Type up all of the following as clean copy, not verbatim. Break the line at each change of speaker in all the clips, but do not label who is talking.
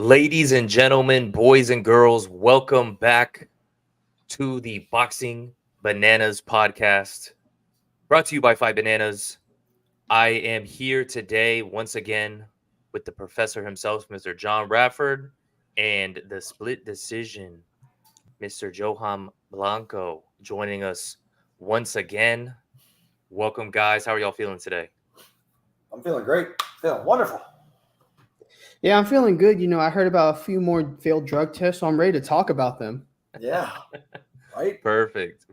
Ladies and gentlemen, boys and girls, welcome back to the Boxing Bananas podcast, brought to you by Five Bananas. I am here today once again with the professor himself, Mr. John Radford, and the split decision, Mr. Johan Blanco, joining us once again. Welcome, guys. How are y'all feeling today?
I'm feeling great. Feeling wonderful.
Yeah, I'm feeling good. I heard about a few more failed drug tests, so I'm ready to talk about them.
Yeah. Right?
Perfect,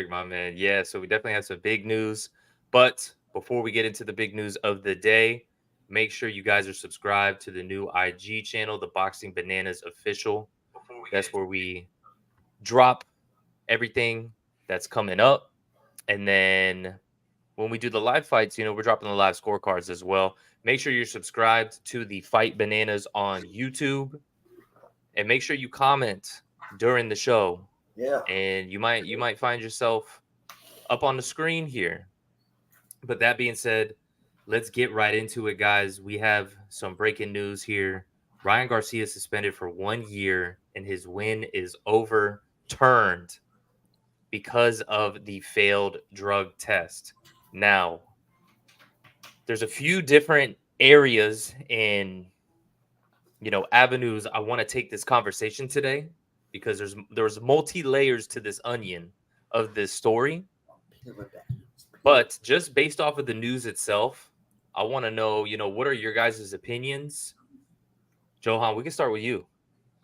my man. Yeah, so we definitely have some big news. But before we get into the big news of the day, make sure you guys are subscribed to the new IG channel, the Boxing Bananas Official. That's where we drop everything that's coming up. And then when we do the live fights, we're dropping the live scorecards as well. Make sure you're subscribed to the Fight Bananas on YouTube. And make sure you comment during the show.
Yeah.
And you might find yourself up on the screen here. But that being said, let's get right into it, guys. We have some breaking news here. Ryan Garcia suspended for 1 year, and his win is overturned because of the failed drug test. Now, there's a few different areas and avenues I want to take this conversation today, because there's multi layers to this onion of this story. But just based off of the news itself, I want to know, what are your guys' opinions? Johan, we can start with you.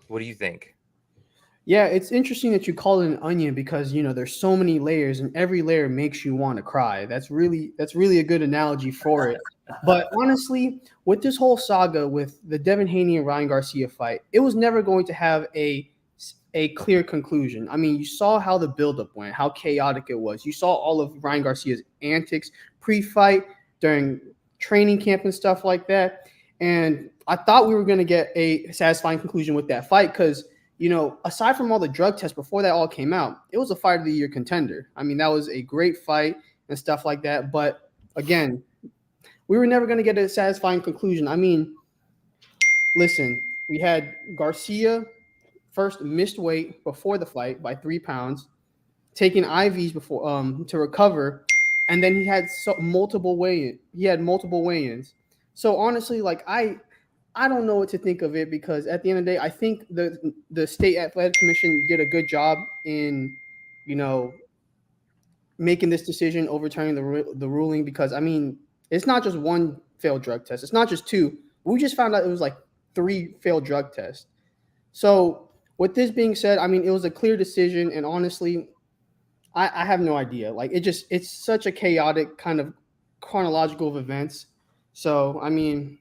What do you think?
Yeah, it's interesting that you call it an onion because there's so many layers, and every layer makes you want to cry. That's really a good analogy for it. But honestly, with this whole saga with the Devin Haney and Ryan Garcia fight, it was never going to have a clear conclusion. I mean, you saw how the buildup went, how chaotic it was. You saw all of Ryan Garcia's antics pre-fight, during training camp and stuff like that. And I thought we were going to get a satisfying conclusion with that fight because, aside from all the drug tests before that all came out, it was a fight of the year contender. I mean, that was a great fight and stuff like that. But again, we were never going to get a satisfying conclusion. I mean, listen, we had Garcia first missed weight before the fight by 3 pounds, taking IVs before to recover, and then he had multiple weigh-ins. So honestly, I don't know what to think of it because at the end of the day, I think the state athletic commission did a good job in, making this decision, overturning the ruling, because I mean, it's not just one failed drug test. It's not just two. We just found out it was like 3 failed drug tests. So with this being said, I mean, it was a clear decision, and honestly, I have no idea. It's such a chaotic kind of chronological of events. So, I mean,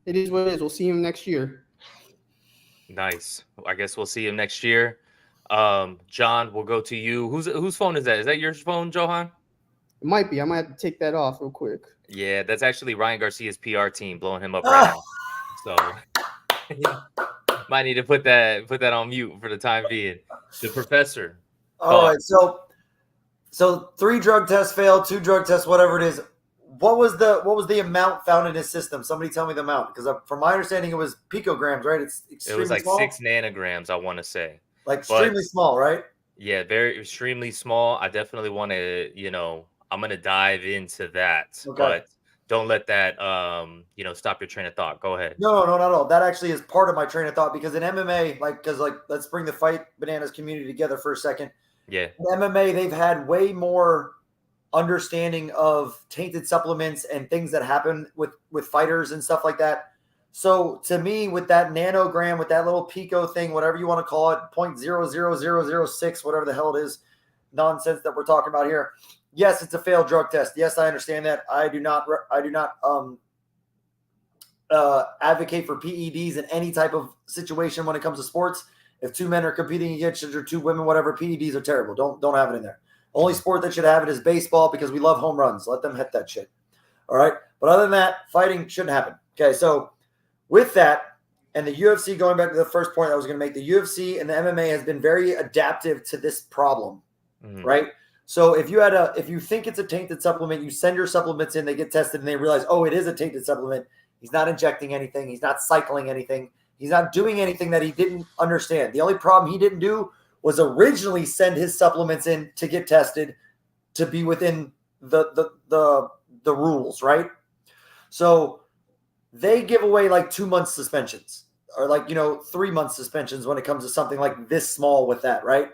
it is what it is. We'll see him next year.
Nice. I guess we'll see him next year. John, we'll go to you. Whose phone is that? Is that your phone, Johan?
It might be. I might have to take that off real quick.
Yeah, that's actually Ryan Garcia's PR team blowing him up right now. So might need to put that on mute for the time being. The professor.
All right. So 3 drug tests failed, 2 drug tests, whatever it is. What was the amount found in his system? Somebody tell me the amount, because from my understanding, it was picograms, right?
It was like
small?
6 nanograms, I want to say.
Extremely small, right?
Yeah, very extremely small. I definitely want to, I'm going to dive into that. Okay. But don't let that, stop your train of thought. Go ahead.
No, not at all. That actually is part of my train of thought, because in MMA, let's bring the Fight Bananas community together for a second.
Yeah.
In MMA, they've had way more understanding of tainted supplements and things that happen with fighters and stuff like that. So to me, with that nanogram, with that little pico thing, whatever you want to call it, 0.00006, whatever the hell it is, nonsense that we're talking about here. Yes, it's a failed drug test. Yes, I understand that. I do not advocate for PEDs in any type of situation when it comes to sports. If 2 men are competing against each other, 2 women, whatever, PEDs are terrible. Don't have it in there. Only sport that should have it is baseball, because we love home runs. Let them hit that shit. All right. But other than that, fighting shouldn't happen. Okay. So with that, and the UFC, going back to the first point I was going to make, the UFC and the MMA has been very adaptive to this problem. Mm-hmm. Right. So if you think it's a tainted supplement, you send your supplements in, they get tested, and they realize, oh, it is a tainted supplement. He's not injecting anything. He's not cycling anything. He's not doing anything that he didn't understand. The only problem he didn't do was originally send his supplements in to get tested to be within the rules, right? So they give away like 2 month suspensions or 3 month suspensions when it comes to something like this small with that, right?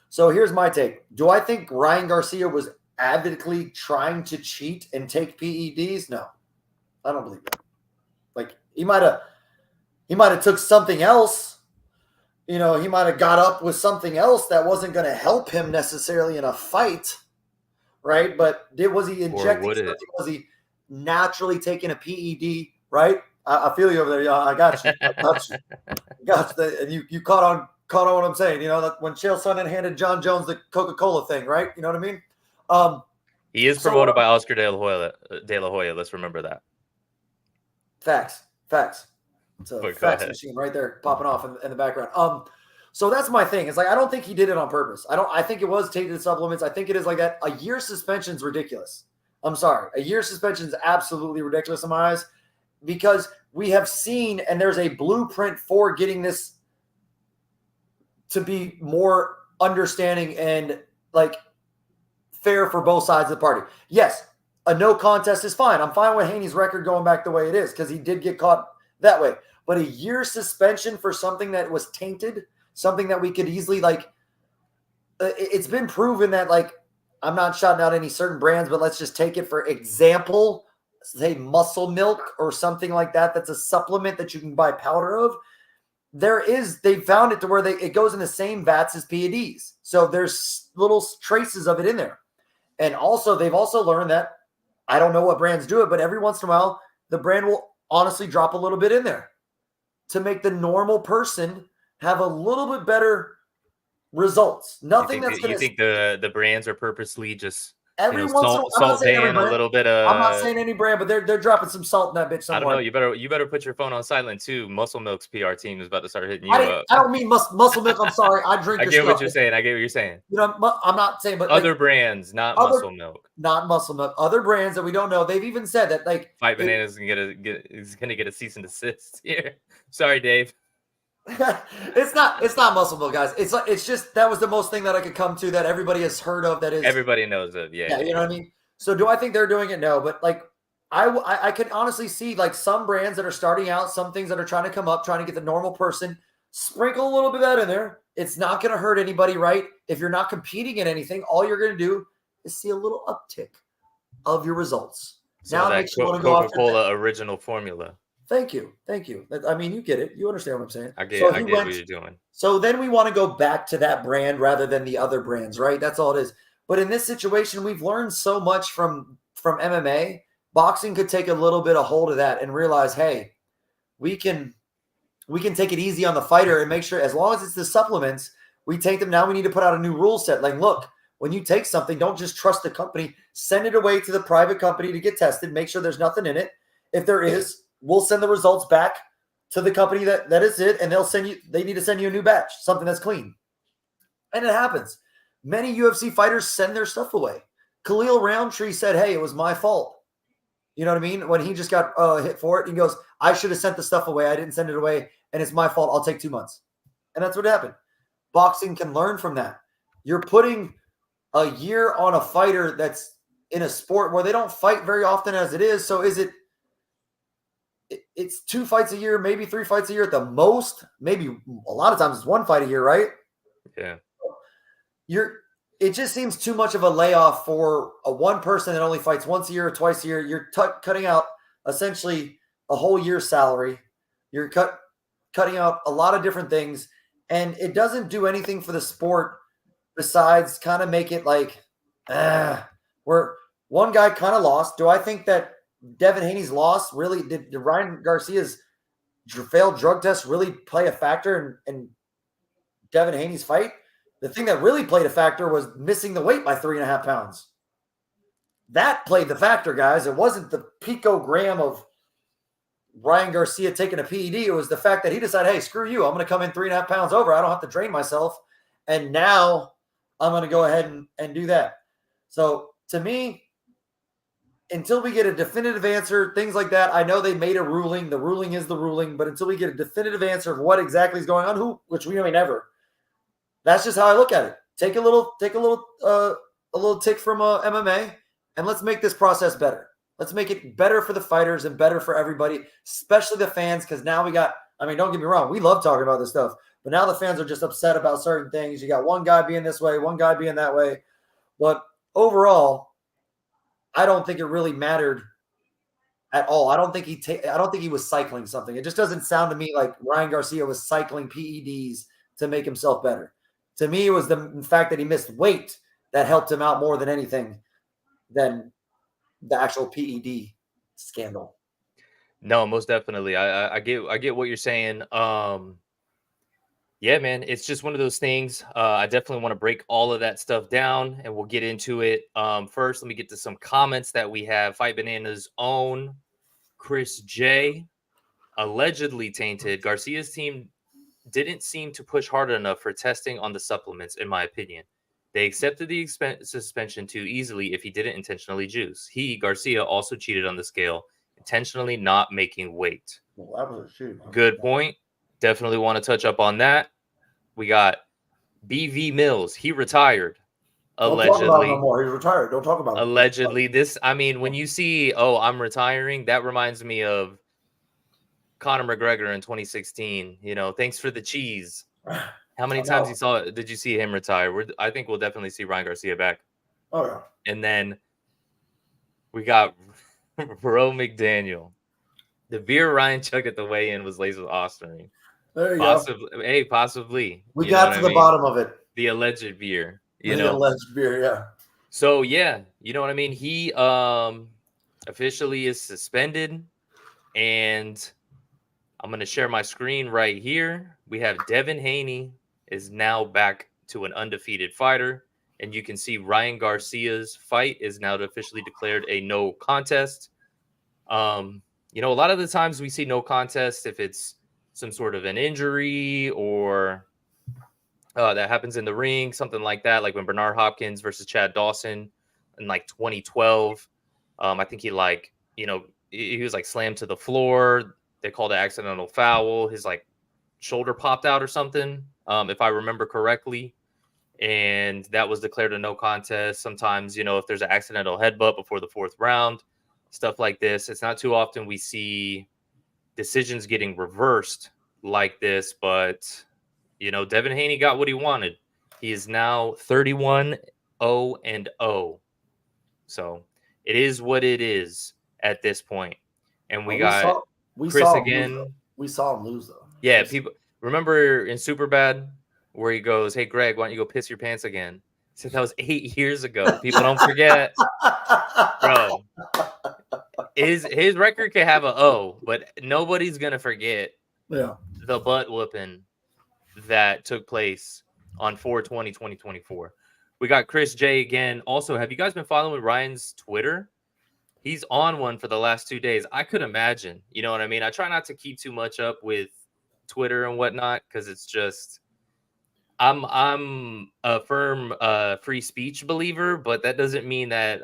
So here's my take. Do I think Ryan Garcia was avidly trying to cheat and take PEDs? No, I don't believe that. Like he might have took something else. He might have got up with something else that wasn't going to help him necessarily in a fight, right? But was he injecting something? Was he naturally taking a PED, right? I feel you over there. Yeah, I got you. And you caught on what I'm saying. That when Chael Sonnen handed John Jones the Coca-Cola thing, right? You know what I mean?
He is promoted by Oscar De La Hoya. Let's remember that.
Facts. It's a fax machine right there popping off in the background. So that's my thing. It's like I don't think he did it on purpose. I think it was tainted supplements. I think it is like that. A year suspension is ridiculous. I'm sorry. A year suspension is absolutely ridiculous in my eyes because we have seen and there's a blueprint for getting this to be more understanding and like fair for both sides of the party. Yes, a no contest is fine. I'm fine with Haney's record going back the way it is because he did get caught that way. But a year suspension for something that was tainted, something that we could easily it's been proven that I'm not shouting out any certain brands, but let's just take it for example, say Muscle Milk or something like that. That's a supplement that you can buy powder of. They found it to where it goes in the same vats as PEDs. So there's little traces of it in there. And also they've also learned that I don't know what brands do it, but every once in a while, the brand will honestly drop a little bit in there to make the normal person have a little bit better results. Nothing that's going to.
You think the brands are purposely just
every once in a while,
salt pan a little bit of.
I'm not saying any brand, but they're dropping some salt in that bitch somewhere.
I don't know. You better put your phone on silent too. Muscle Milk's PR team is about to start hitting you up.
I don't mean Muscle Milk. I'm sorry. I drink.
I get what you're saying. I get what you're saying.
I'm not saying, but
other brands, not Muscle Milk.
Not Muscle Milk. Other brands that we don't know. They've even said that
Fight Bananas is gonna get a cease and desist here. Sorry, Dave.
It's not Muscle Milk, guys. It's just that was the most thing that I could come to that everybody has heard of. That is
everybody knows of. Yeah.
You know what I mean. So do I think they're doing it? No, but I can honestly see some brands that are starting out, some things that are trying to come up, trying to get the normal person, sprinkle a little bit of that in there. It's not going to hurt anybody, right? If you're not competing in anything, all you're going to do is see a little uptick of your results.
So
now
that
makes you want to go after
Coca-Cola original formula.
Thank you. I mean, you get it. You understand what I'm saying.
I get what you're doing.
So then we want to go back to that brand rather than the other brands, right? That's all it is. But in this situation, we've learned so much from MMA. Boxing could take a little bit of hold of that and realize, hey, we can take it easy on the fighter and make sure as long as it's the supplements, we take them. Now we need to put out a new rule set. Look, when you take something, don't just trust the company. Send it away to the private company to get tested. Make sure there's nothing in it. If there is, we'll send the results back to the company that is it, and they need to send you a new batch, something that's clean. And it happens. Many UFC fighters send their stuff away. Khalil Roundtree said, hey, it was my fault. You know what I mean? When he just got hit for it, he goes, I should have sent the stuff away. I didn't send it away, and it's my fault. I'll take 2 months. And that's what happened. Boxing can learn from that. You're putting a year on a fighter that's in a sport where they don't fight very often as it is. So it's 2 fights a year, maybe 3 fights a year at the most. Maybe a lot of times it's 1 fight a year, right?
Yeah.
It just seems too much of a layoff for a one person that only fights once a year or twice a year. You're cutting out essentially a whole year's salary. You're cutting out a lot of different things, and it doesn't do anything for the sport besides kind of make it where one guy kind of lost. Do I think that Devin Haney's loss really did Ryan Garcia's failed drug test really play a factor in Devin Haney's fight? The thing that really played a factor was missing the weight by 3.5 pounds. That played the factor, guys. It wasn't the picogram of Ryan Garcia taking a PED. It was the fact that he decided, hey, screw you. I'm going to come in 3.5 pounds over. I don't have to drain myself. And now I'm going to go ahead and do that. So to me, until we get a definitive answer, things like that. I know they made a ruling. The ruling is the ruling, but until we get a definitive answer of what exactly is going on, which we may never. That's just how I look at it. Take a little tick from MMA, and let's make this process better. Let's make it better for the fighters and better for everybody, especially the fans, because now we got. I mean, don't get me wrong, we love talking about this stuff, but now the fans are just upset about certain things. You got one guy being this way, one guy being that way, but overall, I don't think it really mattered at all. I don't think he was cycling something. It just doesn't sound to me like Ryan Garcia was cycling PEDs to make himself better. To me, it was the fact that he missed weight that helped him out more than anything than the actual PED scandal.
No, most definitely. I get what you're saying. Yeah, man, it's just one of those things. I definitely want to break all of that stuff down, and we'll get into it. First, let me get to some comments that we have. Fight Banana's own Chris J. Allegedly tainted. Garcia's team didn't seem to push hard enough for testing on the supplements, in my opinion. They accepted the suspension too easily if he didn't intentionally juice. Garcia, also cheated on the scale, intentionally not making weight.
Well, that was a shoot.
Good point. Definitely want to touch up on that. We got BV Mills. He retired. Allegedly.
Don't talk about him no more. He's retired. Don't talk about him.
Allegedly. When you see, I'm retiring, that reminds me of Conor McGregor in 2016. Thanks for the cheese. How many times did you see him retire? I think we'll definitely see Ryan Garcia back.
Oh, yeah.
And then we got Bro McDaniel. The beer Ryan chugged at the weigh-in was laced with Osterine.
There you go.
Hey, possibly.
We got to the bottom of it.
The alleged beer.
The alleged beer, yeah.
So, yeah, you know what I mean? He officially is suspended. And I'm going to share my screen right here. We have Devin Haney is now back to an undefeated fighter. And you can see Ryan Garcia's fight is now officially declared a no contest. A lot of the times we see no contest if it's some sort of an injury or that happens in the ring, something like that, like when Bernard Hopkins versus Chad Dawson in like 2012. I think he was like slammed to the floor. They called it accidental foul. His like shoulder popped out or something, if I remember correctly. And that was declared a no contest. Sometimes, if there's an accidental headbutt before the fourth round, stuff like this. It's not too often we see decisions getting reversed like this, but Devin Haney got what he wanted. He is now 31-0-0. So it is what it is at this point. And we got Chris again.
We saw him lose though.
Yeah, people remember in Superbad where he goes, "Hey Greg, why don't you go piss your pants again?" He said that was 8 years ago. People don't forget. Bro. His record could have a O, but nobody's gonna forget the butt whooping that took place on 4/20/2024. We got Chris J again. Also, have you guys been following Ryan's Twitter? He's on one for the last 2 days. I could imagine. You know what I mean? I try not to keep too much up with Twitter and whatnot because it's just I'm a firm free speech believer, but that doesn't mean that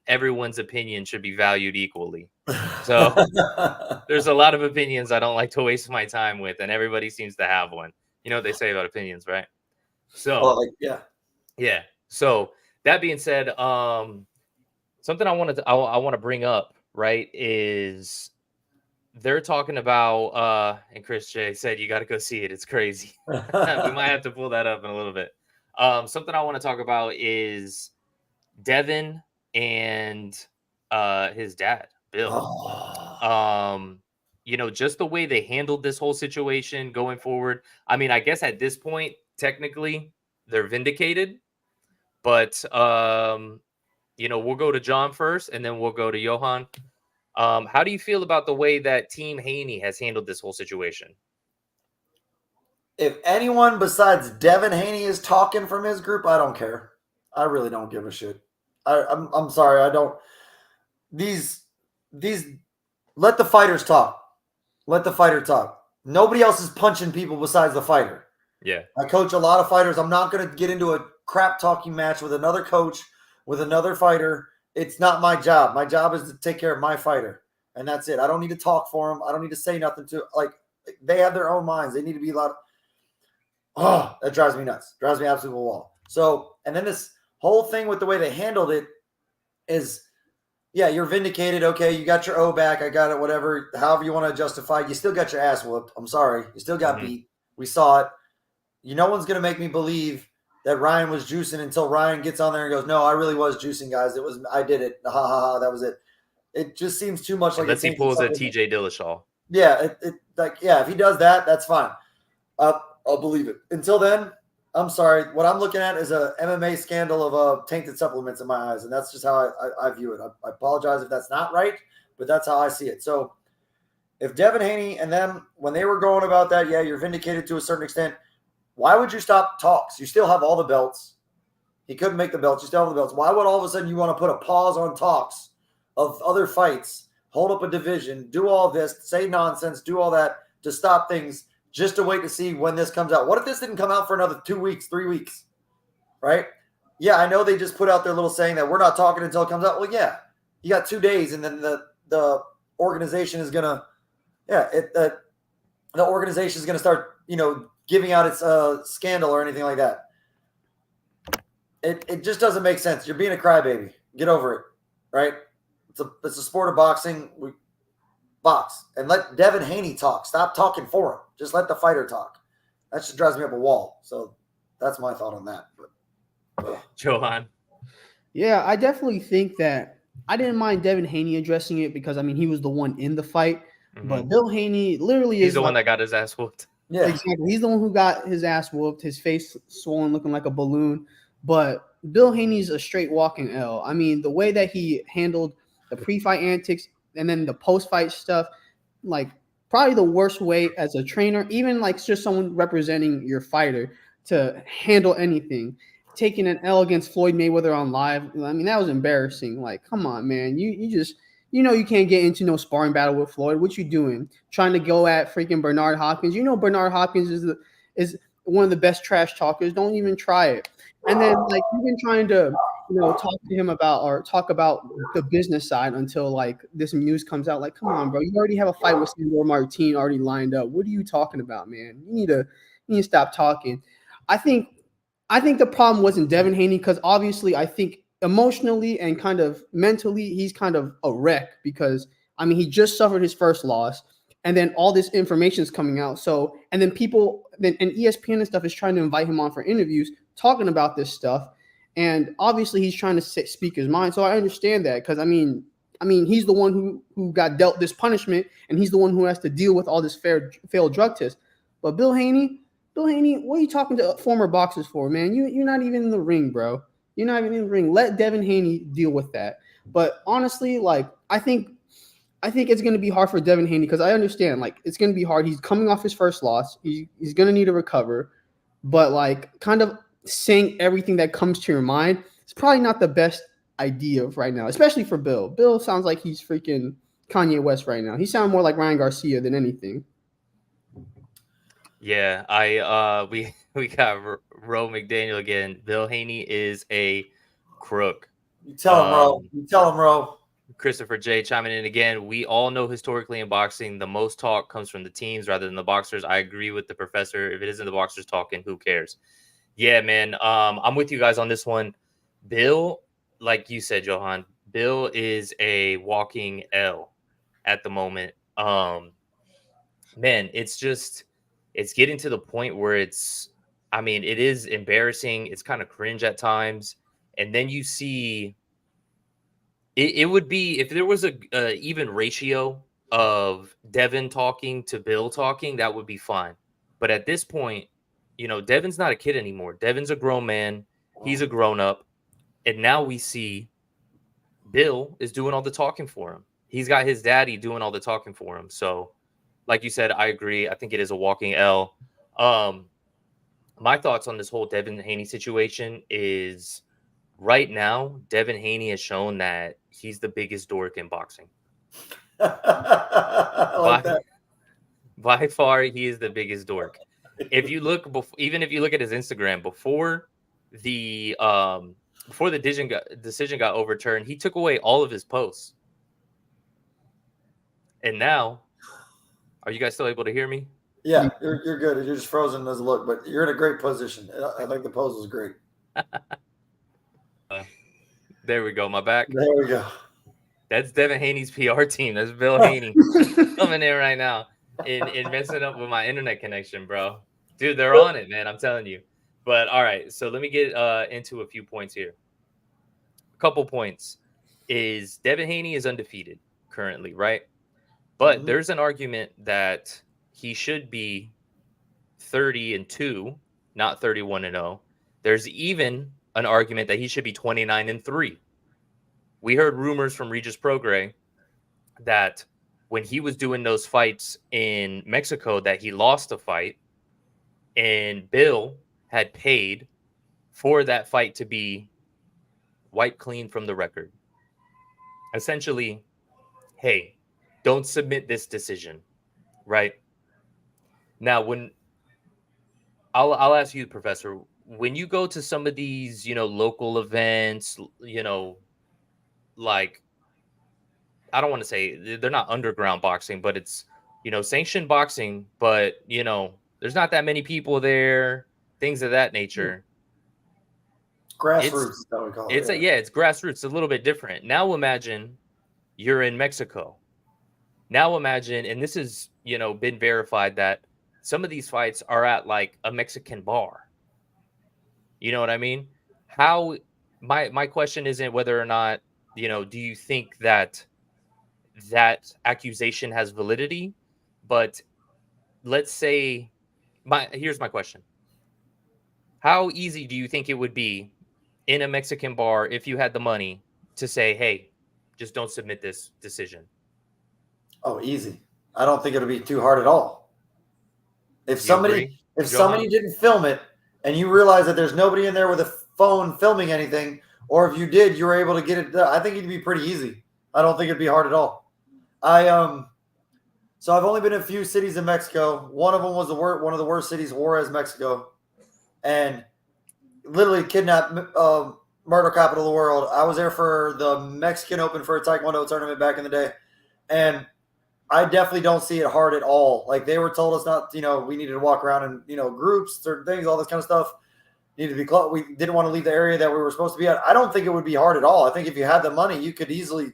everyone's opinion should be valued equally. So there's a lot of opinions I don't like to waste my time with, and everybody seems to have one. You know what they say about opinions, right? So yeah. So that being said, something I want to bring up, right, is they're talking about, and Chris J said, you got to go see it. It's crazy. We might have to pull that up in a little bit. Something I want to talk about is Devin and his dad, Bill. Just the way they handled this whole situation going forward. I mean, I guess at this point, technically, they're vindicated. But, we'll go to John first, and then we'll go to Johan. How do you feel about the way that Team Haney has handled this whole situation?
If anyone besides Devin Haney is talking from his group, I don't care. I really don't give a shit. I'm sorry. I don't. These let the fighters talk. Let the fighter talk. Nobody else is punching people besides the fighter.
Yeah.
I coach a lot of fighters. I'm not going to get into a crap talking match with another coach, with another fighter. it's not my job. My job is to take care of my fighter, and that's it. I don't need to talk for them. I don't need to say nothing to like. They have their own minds. They need to be allowed. Oh, that drives me nuts. Drives me absolutely wall. So, and then this whole thing with the way they handled it is, yeah, you're vindicated. Okay, you got your O back. I got it. Whatever. However you want to justify. You still got your ass whooped. I'm sorry. You still got beat. We saw it. No one's gonna make me believe that Ryan was juicing until Ryan gets on there and goes, "No, I really was juicing, guys. I did it. Ha ha ha. That was it." It just seems too much like
unless he pulls a TJ Dillashaw.
Yeah, if he does that, that's fine. I'll believe it. Until then, I'm sorry. What I'm looking at is a MMA scandal of tainted supplements in my eyes, and that's just how I view it. I apologize if that's not right, but that's how I see it. So, if Devin Haney and them, when they were going about that, yeah, you're vindicated to a certain extent. Why would you stop talks? You still have all the belts. He couldn't make the belts. You still have the belts. Why would all of a sudden you want to put a pause on talks of other fights, hold up a division, do all this, say nonsense, do all that to stop things just to wait to see when this comes out? What if this didn't come out for another 2 weeks, 3 weeks, right? Yeah, I know they just put out their little saying that we're not talking until it comes out. Well, yeah, you got 2 days, and then the organization is gonna, the organization is gonna start, giving out its scandal or anything like that. It just doesn't make sense. You're being a crybaby. Get over it, right? It's a sport of boxing. We box and let Devin Haney talk. Stop talking for him. Just let the fighter talk. That just drives me up a wall. So that's my thought on that. But,
Johan.
Yeah, I definitely think that I didn't mind Devin Haney addressing it because, he was the one in the fight. Mm-hmm. But Bill Haney literally
He's the one that got his ass whooped.
Yeah, exactly. He's the one who got his ass whooped, his face swollen, looking like a balloon. But Bill Haney's a straight walking L. The way that he handled the pre-fight antics and then the post-fight stuff, like probably the worst way as a trainer, even like just someone representing your fighter to handle anything. Taking an L against Floyd Mayweather on live, that was embarrassing. Like, come on, man. You just – you can't get into no sparring battle with Floyd. What you doing? Trying to go at freaking Bernard Hopkins. Bernard Hopkins is one of the best trash talkers. Don't even try it. And then like you've been trying to talk to him about or talk about the business side until like this news comes out. Like, come on, bro. You already have a fight with Sandor Martin already lined up. What are you talking about, man? You need to stop talking. I think the problem wasn't Devin Haney because obviously I think emotionally and kind of mentally, he's kind of a wreck because, he just suffered his first loss and then all this information is coming out. So, and then and ESPN and stuff is trying to invite him on for interviews talking about this stuff. And obviously he's trying to speak his mind. So I understand that because, he's the one who got dealt this punishment and he's the one who has to deal with all this failed drug test. But Bill Haney, what are you talking to former boxers for, man? You're not even in the ring, bro. You're not even in the ring. Let Devin Haney deal with that. But honestly, like I think it's going to be hard for Devin Haney because I understand like it's going to be hard. He's coming off his first loss. He's going to need to recover. But like kind of saying everything that comes to your mind is probably not the best idea right now, especially for Bill. Bill sounds like he's freaking Kanye West right now. He sounds more like Ryan Garcia than anything.
Yeah, we got Ro McDaniel again. Bill Haney is a crook.
You tell him, Ro.
Christopher J chiming in again. We all know historically in boxing, the most talk comes from the teams rather than the boxers. I agree with the professor. If it isn't the boxers talking, who cares? Yeah, man. I'm with you guys on this one. Bill, like you said, Johan, Bill is a walking L at the moment. Man, it's getting to the point where it is embarrassing. It's kind of cringe at times. And then you see it would be if there was a even ratio of Devin talking to Bill talking, that would be fine. But at this point, Devin's not a kid anymore. Devin's a grown man. He's a grown up. And now we see Bill is doing all the talking for him. He's got his daddy doing all the talking for him. So like you said, I agree. I think it is a walking L. My thoughts on this whole Devin Haney situation is right now, Devin Haney has shown that he's the biggest dork in boxing. By far, he is the biggest dork. If you look, even if you look at his Instagram before the before the decision got overturned, he took away all of his posts. And now, are you guys still able to hear me?
Yeah, you're good. You're just frozen as a look, but you're in a great position. I think the pose was great.
There we go. My back.
There we go.
That's Devin Haney's PR team. That's Bill Haney coming in right now and messing up with my internet connection, bro. Dude, they're on it, man. I'm telling you. But all right, so let me get into a few points here. A couple points is Devin Haney is undefeated currently, right? But there's an argument that he should be 30-2, not 31-0. There's even an argument that he should be 29-3. We heard rumors from Regis Prograis that when he was doing those fights in Mexico that he lost a fight, and Bill had paid for that fight to be wiped clean from the record. Essentially, hey, don't submit this decision, right? Now, when I'll ask you, Professor, when you go to some of these, local events, like, I don't want to say they're not underground boxing, but it's, sanctioned boxing, but, there's not that many people there, things of that nature.
Grassroots, that we call it.
It's grassroots. It's a little bit different. Now imagine you're in Mexico. Now imagine, and this has, been verified that some of these fights are at like a Mexican bar. You know what I mean? My question isn't whether or not, do you think that accusation has validity? But let's say, here's my question. How easy do you think it would be in a Mexican bar if you had the money to say, hey, just don't submit this decision?
Oh, easy. I don't think it'll be too hard at all. If somebody didn't film it and you realize that there's nobody in there with a phone filming anything, or if you did, you were able to get it done, I think it'd be pretty easy. I don't think it'd be hard at all. So I've only been in a few cities in Mexico. One of them was one of the worst cities, Juarez, Mexico, and literally kidnapped, murder capital of the world. I was there for the Mexican Open for a Taekwondo tournament back in the day, and I definitely don't see it hard at all. Like, they were told us not, we needed to walk around in, groups, certain things, all this kind of stuff. Needed to be close. We didn't want to leave the area that we were supposed to be at. I don't think it would be hard at all. I think if you had the money, you could easily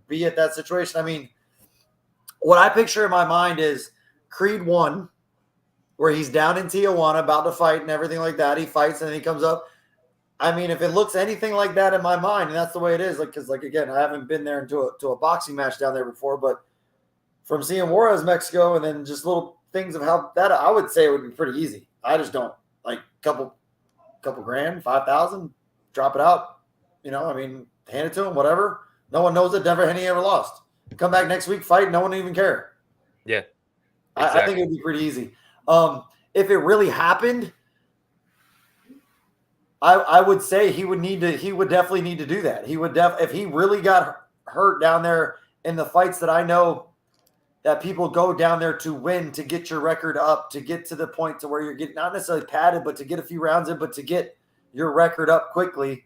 be at that situation. I mean, what I picture in my mind is Creed 1, where he's down in Tijuana about to fight and everything like that. He fights and then he comes up. I mean, if it looks anything like that in my mind, and that's the way it is, because again, I haven't been there to a boxing match down there before, but from seeing Juarez, Mexico, and then just little things of how that, I would say it would be pretty easy. I just don't like couple grand, 5,000, drop it out. I mean, hand it to him, whatever. No one knows that Devin Haney ever lost. Come back next week, fight, no one even care.
Yeah, exactly.
I think it would be pretty easy. If it really happened, I would say he would definitely need to do that. He would if he really got hurt down there in the fights that I know that people go down there to win, to get your record up, to get to the point to where you're getting not necessarily padded, but to get a few rounds in, but to get your record up quickly.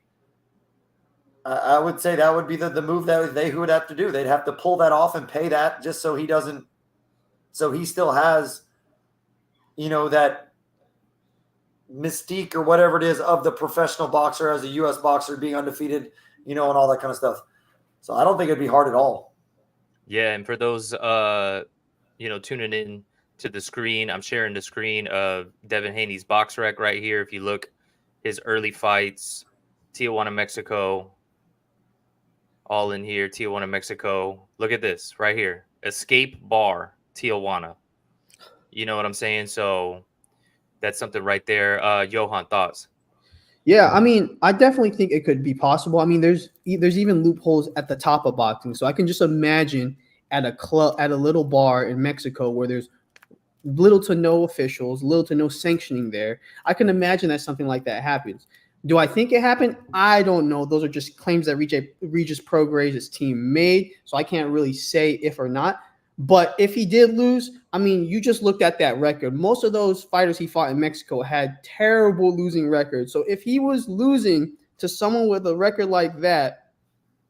I would say that would be the move that they would have to do. They'd have to pull that off and pay that just so he doesn't, so he still has, that mystique or whatever it is of the professional boxer as a U.S. boxer being undefeated, and all that kind of stuff. So I don't think it'd be hard at all.
Yeah, and for those tuning in to the screen, I'm sharing the screen of Devin Haney's box rec right here. If you look, his early fights, Tijuana, Mexico, all in here, Tijuana, Mexico. Look at this right here. Escape Bar, Tijuana. You know what I'm saying? So that's something right there. Johan, thoughts?
Yeah, I mean, I definitely think it could be possible. I mean, there's even loopholes at the top of boxing. So I can just imagine at a club, at a little bar in Mexico where there's little to no officials, little to no sanctioning there. I can imagine that something like that happens. Do I think it happened? I don't know. Those are just claims that Regis Prograis' team made. So I can't really say if or not. But if he did lose, I mean, you just looked at that record. Most of those fighters he fought in Mexico had terrible losing records. So if he was losing to someone with a record like that,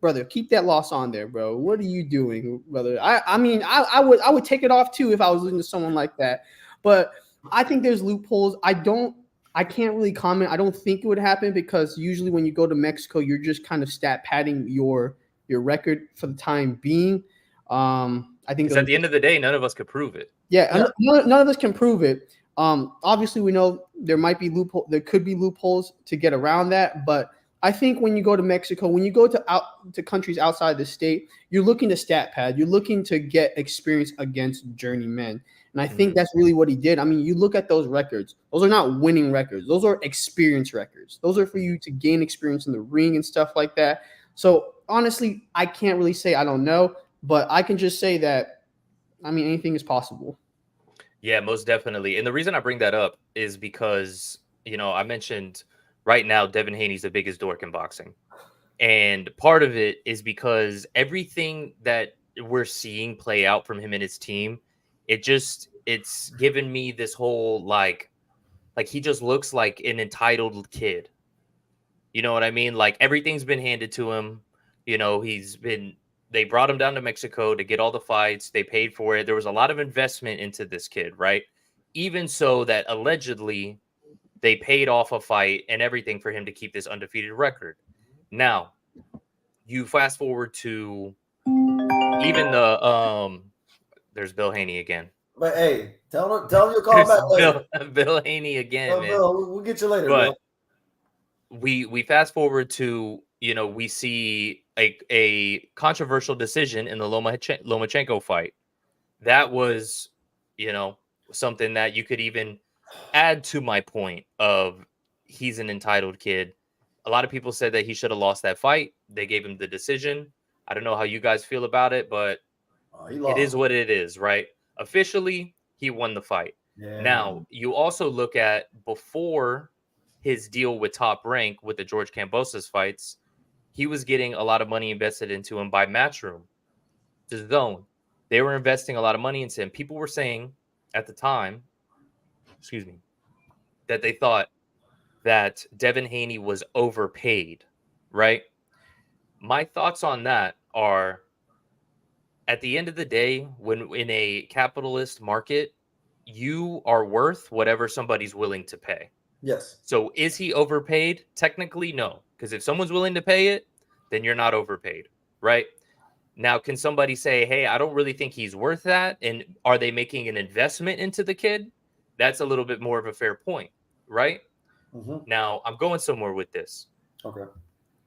brother, keep that loss on there, bro. What are you doing, brother? I mean, I would take it off too if I was losing to someone like that. But I think there's loopholes. I can't really comment. I don't think it would happen because usually when you go to Mexico, you're just kind of stat padding your record for the time being. I think
Because at the end of the day, none of us could prove it.
yeah. None of us can prove it. Obviously, we know there might be loophole. There could be loopholes to get around that, but I think when you go to Mexico, when you go to countries outside the state, you're looking to stat pad. You're looking to get experience against journeymen, and I think that's really what he did. I mean, you look at those records; those are not winning records; those are experience records. Those are for you to gain experience in the ring and stuff like that. So honestly, I can't really say I don't know, but I can just say that. I mean, anything is possible.
Yeah, most definitely. And the reason I bring that up is because, I mentioned right now Devin Haney's the biggest dork in boxing. And part of it is because everything that we're seeing play out from him and his team, it's given me this whole like he just looks like an entitled kid. You know what I mean? Like everything's been handed to him. They brought him down to Mexico to get all the fights. They paid for it. There was a lot of investment into this kid, right? Even so that allegedly they paid off a fight and everything for him to keep this undefeated record. Now, you fast forward to even there's Bill Haney again.
But hey, tell him you'll call back later.
Bill Haney again, man.
Bill, we'll get you later,
but
Bill.
We fast forward to we see a controversial decision in the Lomachenko fight. That was something that you could even add to my point of he's an entitled kid. A lot of people said that he should have lost that fight. They gave him the decision. I don't know how you guys feel about it, but it is what it is, right? Officially, he won the fight. Yeah. Now, you also look at before his deal with Top Rank with the George Kambosos fights, he was getting a lot of money invested into him by Matchroom, the Zone. They were investing a lot of money into him. People were saying at the time, that they thought that Devin Haney was overpaid, right? My thoughts on that are, at the end of the day, when in a capitalist market, you are worth whatever somebody's willing to pay.
Yes.
So is he overpaid? Technically, no. Because if someone's willing to pay it, then you're not overpaid, right? Now, can somebody say, hey, I don't really think he's worth that? And are they making an investment into the kid? That's a little bit more of a fair point, right? Mm-hmm. Now, I'm going somewhere with this.
Okay.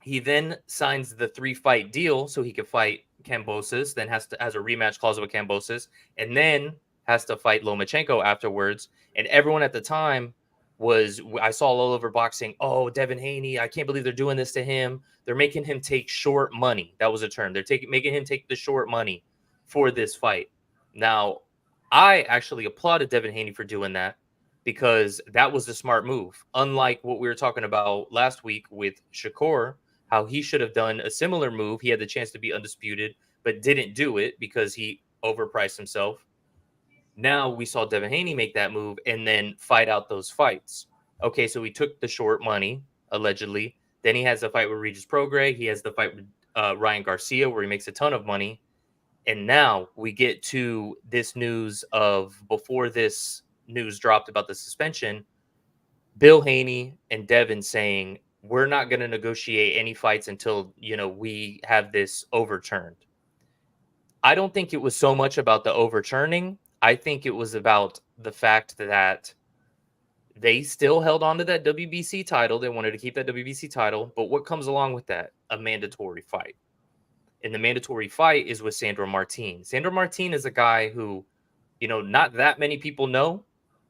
He then signs the 3-fight deal so he could fight Kambosos, then has a rematch clause with Kambosos, and then has to fight Lomachenko afterwards. And everyone at the time I saw all over boxing, oh, Devin Haney, I can't believe they're doing this to him. They're making him take short money. That was a term. They're making him take the short money for this fight. Now, I actually applauded Devin Haney for doing that because that was the smart move. Unlike what we were talking about last week with Shakur, how he should have done a similar move. He had the chance to be undisputed, but didn't do it because he overpriced himself. Now we saw Devin Haney make that move and then fight out those fights. Okay, so he took the short money, allegedly. Then he has the fight with Regis Prograis. He has the fight with Ryan Garcia where he makes a ton of money. And now we get to this news of, before this news dropped about the suspension, Bill Haney and Devin saying, we're not going to negotiate any fights until, we have this overturned. I don't think it was so much about the overturning. I think it was about the fact that they still held on to that WBC title. They wanted to keep that WBC title. But what comes along with that? A mandatory fight. And the mandatory fight is with Sandro Martin. Sandro Martin is a guy who, not that many people know.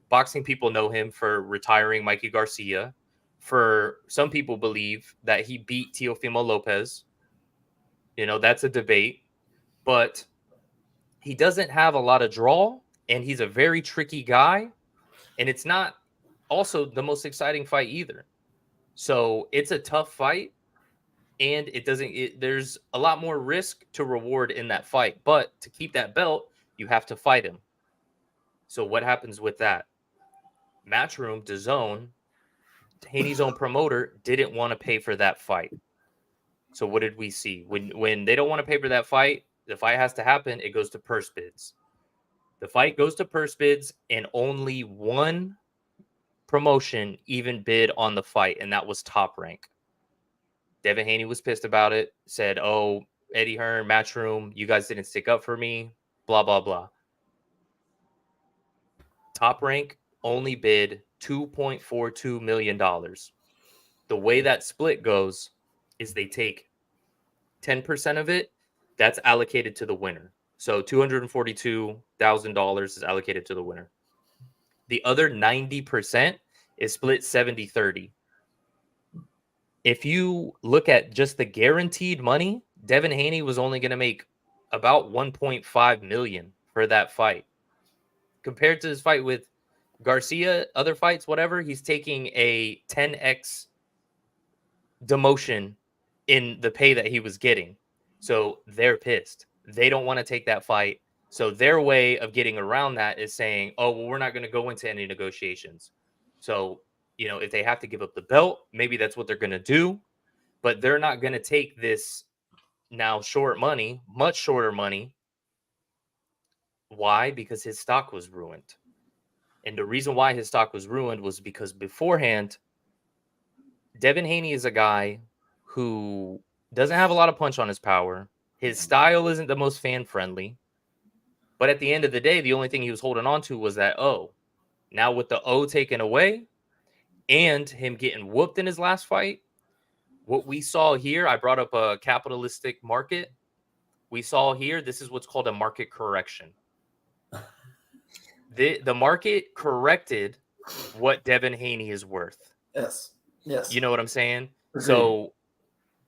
Boxing people know him for retiring Mikey Garcia. For some people believe that he beat Teofimo Lopez. That's a debate. But he doesn't have a lot of draw, and he's a very tricky guy. And it's not also the most exciting fight either. So it's a tough fight, and there's a lot more risk to reward in that fight. But to keep that belt, you have to fight him. So what happens with that? Matchroom, DAZN, Haney's own promoter didn't want to pay for that fight. So what did we see? When they don't want to pay for that fight, the fight has to happen. It goes to purse bids. The fight goes to purse bids, and only one promotion even bid on the fight, and that was Top Rank. Devin Haney was pissed about it, said, "Oh, Eddie Hearn, Matchroom, you guys didn't stick up for me, blah, blah, blah." Top Rank only bid $2.42 million. The way that split goes is they take 10% of it, that's allocated to the winner. So $242,000 is allocated to the winner. The other 90% is split 70-30. If you look at just the guaranteed money, Devin Haney was only going to make about 1.5 million for that fight. Compared to his fight with Garcia, other fights, whatever, he's taking a 10x demotion in the pay that he was getting. So they're pissed. They don't want to take that fight. So their way of getting around that is saying, "Oh, well, we're not going to go into any negotiations." So, if they have to give up the belt, maybe that's what they're going to do. But they're not going to take this now short money, much shorter money. Why? Because his stock was ruined. And the reason why his stock was ruined was because beforehand, Devin Haney is a guy who doesn't have a lot of punch on his power. His style isn't the most fan-friendly. But at the end of the day, the only thing he was holding on to was that O. Now with the O taken away and him getting whooped in his last fight, what we saw here, I brought up a capitalistic market. We saw here, this is what's called a market correction. The market corrected what Devin Haney is worth.
Yes. Yes.
You know what I'm saying?
Agreed.
So,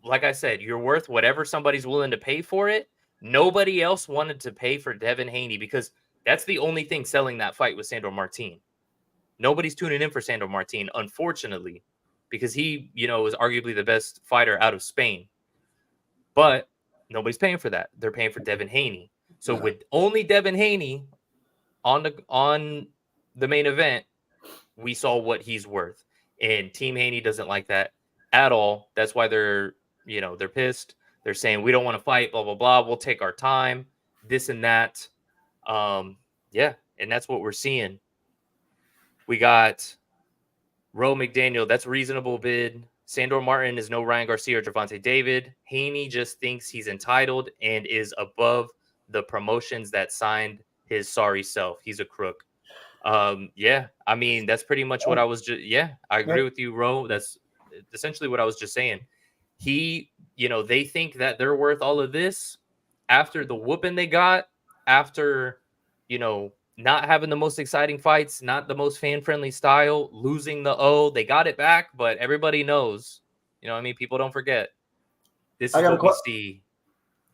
like I said, you're worth whatever somebody's willing to pay for it. Nobody else wanted to pay for Devin Haney because that's the only thing selling that fight with Sandor Martin. Nobody's tuning in for Sandor Martin, unfortunately, because he, is arguably the best fighter out of Spain. But nobody's paying for that. They're paying for Devin Haney. So with only Devin Haney on the main event, we saw what he's worth. And Team Haney doesn't like that at all. That's why they're pissed. They're saying, we don't want to fight, blah, blah, blah. We'll take our time, this and that. Yeah, and that's what we're seeing. We got Roe McDaniel. That's a reasonable bid. Sandor Martin is no Ryan Garcia or Gervonta David. Haney just thinks he's entitled and is above the promotions that signed his sorry self. He's a crook. Yeah, I mean, that's pretty much what I was just, I agree with you, Ro. That's essentially what I was just saying. They think that they're worth all of this after the whooping they got, after, not having the most exciting fights, not the most fan-friendly style, losing the O. They got it back, but everybody knows, people don't forget. This is what we see.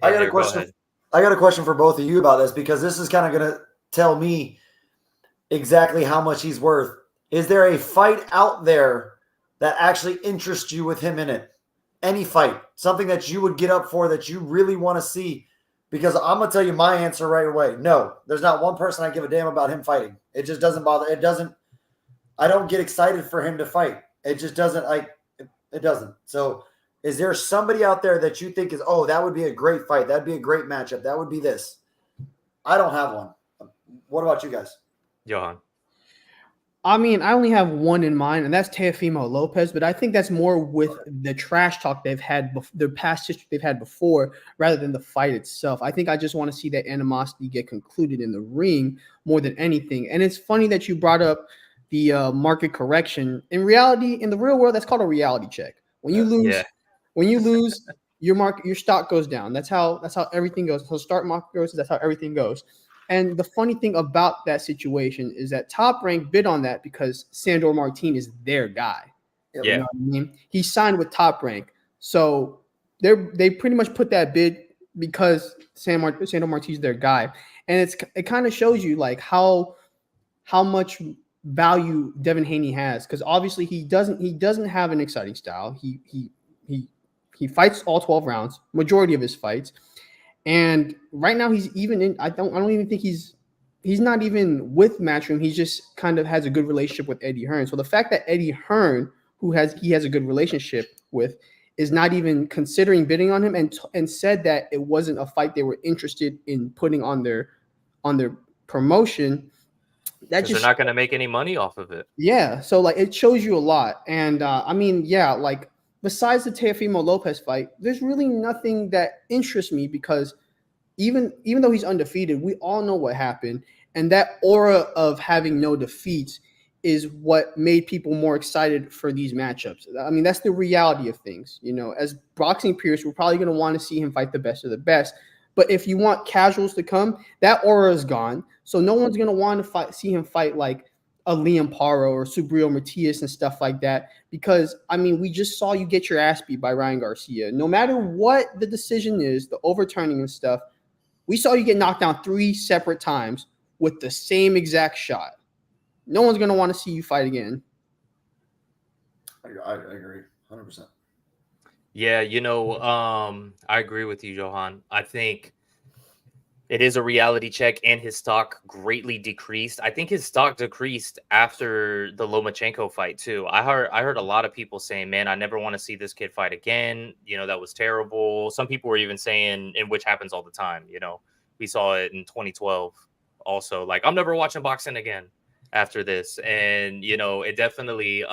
I got a question. I got a question for both of you about this, because this is kind of going to tell me exactly how much he's worth. Is there a fight out there that actually interests you with him in it? Any fight, something that you would get up for, that you really want to see? Because I'm going to tell you my answer right away. No, there's not one person I give a damn about him fighting. It just doesn't bother. I don't get excited for him to fight. It just doesn't, it doesn't. So is there somebody out there that you think is, oh, that would be a great fight? That'd be a great matchup. That would be this. I don't have one. What about you guys?
Johan.
I mean, I only have one in mind, and that's Teofimo Lopez, but I think that's more with the trash talk they've had, the past history they've had before, rather than the fight itself. I think I just want to see that animosity get concluded in the ring more than anything. And it's funny that you brought up the market correction. In reality, in the real world, that's called a reality check. When you lose, your stock goes down. That's how everything goes. So start market goes, that's how everything goes. And the funny thing about that situation is that Top Rank bid on that because Sandor Martin is their guy.
Yeah.
You know what I mean? He signed with Top Rank. So they pretty much put that bid because Sandor Martin is their guy. And it kind of shows you like how much value Devin Haney has, because obviously he doesn't have an exciting style. He fights all 12 rounds, majority of his fights. And right now he's even in. I don't even think he's not even with Matchroom. He just kind of has a good relationship with Eddie Hearn. So the fact that Eddie Hearn, who he has a good relationship with, is not even considering bidding on him, and said that it wasn't a fight they were interested in putting on their promotion. That
Because they're
just
not going to make any money off of it.
yeah. So like it shows you a lot. And I mean, yeah, like besides the Teofimo Lopez fight, there's really nothing that interests me because even though he's undefeated, we all know what happened. And that aura of having no defeats is what made people more excited for these matchups. I mean, that's the reality of things. You know, as boxing purists, we're probably going to want to see him fight the best of the best. But if you want casuals to come, that aura is gone. So no one's going to want to see him fight like a Liam Paro or Subriel Matias and stuff like that. Because, I mean, we just saw you get your ass beat by Ryan Garcia. No matter what the decision is, the overturning and stuff, we saw you get knocked down 3 separate times with the same exact shot. No one's going to want to see you fight again.
I agree 100%.
Yeah, I agree with you, Johan. I think it is a reality check, and his stock greatly decreased. I think his stock decreased after the Lomachenko fight too. I heard a lot of people saying, "Man, I never want to see this kid fight again." That was terrible. Some people were even saying, and which happens all the time. We saw it in 2012. Also, like, I'm never watching boxing again after this, and it definitely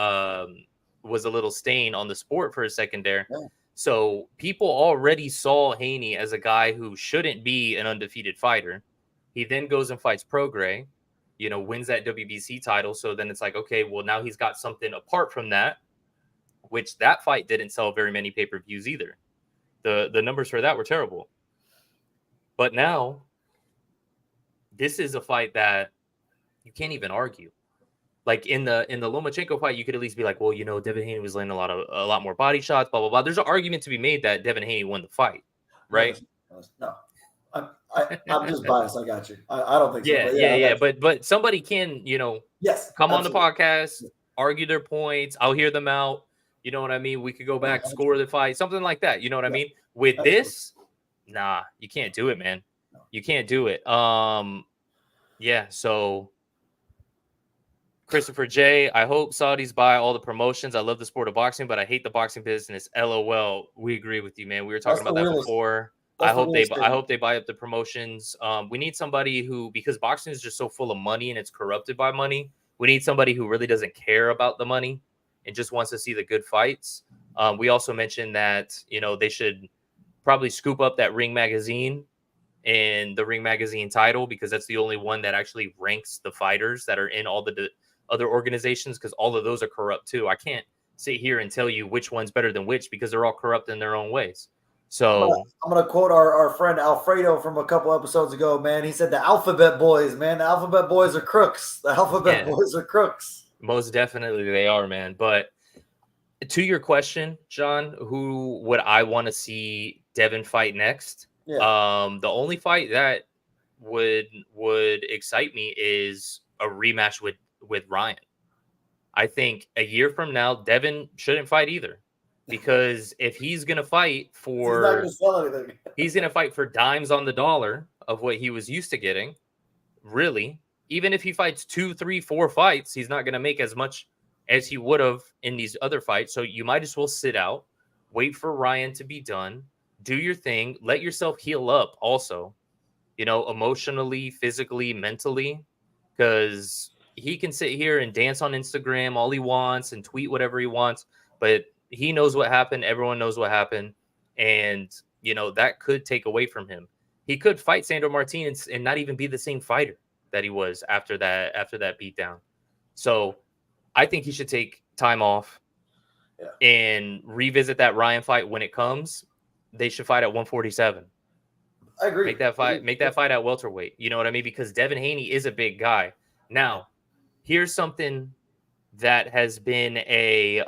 was a little stain on the sport for a second there.
Yeah.
So people already saw Haney as a guy who shouldn't be an undefeated fighter. He then goes and fights Prograis, wins that WBC title. So then it's like, okay, well, now he's got something apart from that, which that fight didn't sell very many pay-per-views either. The numbers for that were terrible. But now this is a fight that you can't even argue. Like in the Lomachenko fight, you could at least be like, well, Devin Haney was landing a lot more body shots, blah blah blah. There's an argument to be made that Devin Haney won the fight, right?
No, I'm just biased. I got you. I don't think so.
Yeah. But somebody can,
yes,
come
absolutely.
on the podcast, argue their points. I'll hear them out. You know what I mean? We could go back, score the fight, something like that. You know what I mean? With this, nah, you can't do it, man. You can't do it. Yeah. So. Christopher J, I hope Saudis buy all the promotions. I love the sport of boxing, but I hate the boxing business. LOL. We agree with you, man. We were talking about that before. I hope they buy up the promotions. We need somebody who, because boxing is just so full of money and it's corrupted by money, we need somebody who really doesn't care about the money and just wants to see the good fights. We also mentioned that, they should probably scoop up that Ring Magazine and the Ring Magazine title, because that's the only one that actually ranks the fighters that are in all the other organizations, because all of those are corrupt too. I can't sit here and tell you which one's better than which, because they're all corrupt in their own ways. So
I'm gonna quote our friend Alfredo from a couple episodes ago, man. He said the Alphabet Boys, man. The Alphabet Boys are crooks. The Alphabet Boys are crooks.
Most definitely they are, man. But to your question, John, who would I want to see Devin fight next? Yeah. The only fight that would excite me is a rematch with Ryan. I think a year from now, Devin shouldn't fight either, because if he's gonna fight for,
he's not gonna sell anything.
He's gonna fight for dimes on the dollar of what he was used to getting. Really, even if he fights 2, 3, 4 fights, he's not gonna make as much as he would have in these other fights. So you might as well sit out, wait for Ryan to be done, do your thing, let yourself heal up. Also, emotionally, physically, mentally, because he can sit here and dance on Instagram all he wants and tweet whatever he wants, but he knows what happened. Everyone knows what happened. And, that could take away from him. He could fight Sandor Martinez and not even be the same fighter that he was after that beatdown. So I think he should take time off and revisit that Ryan fight when it comes. They should fight at 147.
I agree.
Make that fight at welterweight. You know what I mean? Because Devin Haney is a big guy. Now, here's something that has been a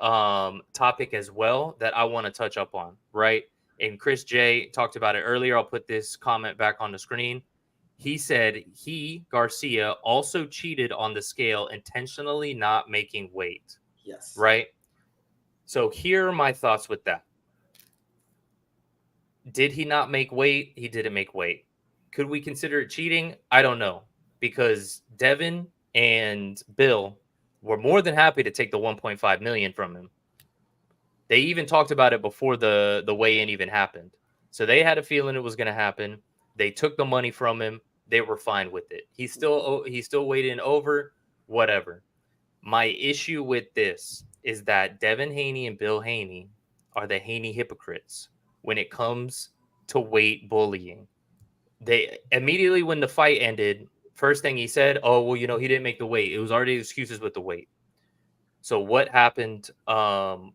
topic as well that I want to touch up on, right? And Chris J talked about it earlier. I'll put this comment back on the screen. He said Garcia, also cheated on the scale, intentionally not making weight.
Yes.
Right? So here are my thoughts with that. Did he not make weight? He didn't make weight. Could we consider it cheating? I don't know, because Devin and Bill were more than happy to take the $1.5 million from him. They even talked about it before the weigh-in even happened. So they had a feeling it was going to happen. They took the money from him. They were fine with it. He still weighed in over, whatever. My issue with this is that Devin Haney and Bill Haney are the Haney hypocrites when it comes to weight bullying. They immediately, when the fight ended, first thing he said, "Oh, well, he didn't make the weight. It was already excuses with the weight." So what happened? And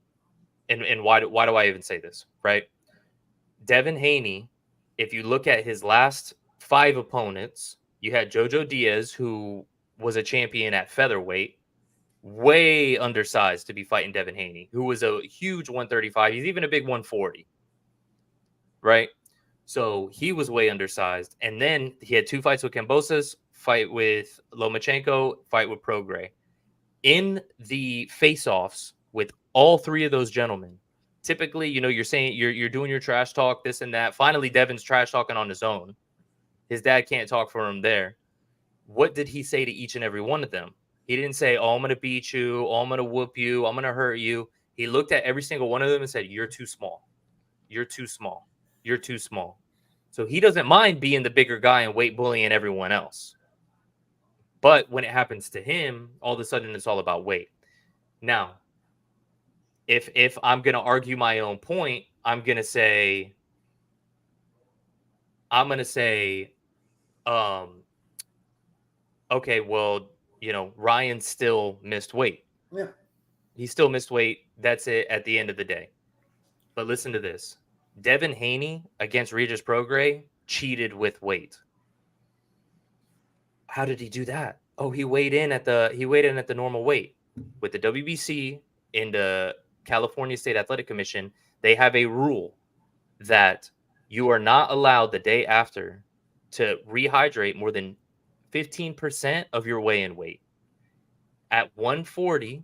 why do I even say this? Right, Devin Haney. If you look at his last 5 opponents, you had Jojo Diaz, who was a champion at featherweight, way undersized to be fighting Devin Haney, who was a huge 135. He's even a big 140, right? So he was way undersized. And then he had 2 fights with Kambosos, fight with Lomachenko, fight with Prograis. In the face-offs with all 3 of those gentlemen, typically, you're saying you're doing your trash talk, this and that. Finally, Devin's trash talking on his own. His dad can't talk for him there. What did he say to each and every one of them? He didn't say, "Oh, I'm going to beat you. Oh, I'm going to whoop you. I'm going to hurt you." He looked at every single one of them and said, "You're too small. You're too small. You're too small." So he doesn't mind being the bigger guy and weight bullying everyone else. But when it happens to him, all of a sudden it's all about weight. Now, if I'm going to argue my own point, I'm going to say, okay, well, Ryan still missed weight.
Yeah.
He still missed weight. That's it at the end of the day. But listen to this. Devin Haney against Regis Prograis cheated with weight. How did he do that? Oh, he weighed in at the normal weight. With the WBC and the California State Athletic Commission, they have a rule that you are not allowed the day after to rehydrate more than 15% of your weigh-in weight. At 140,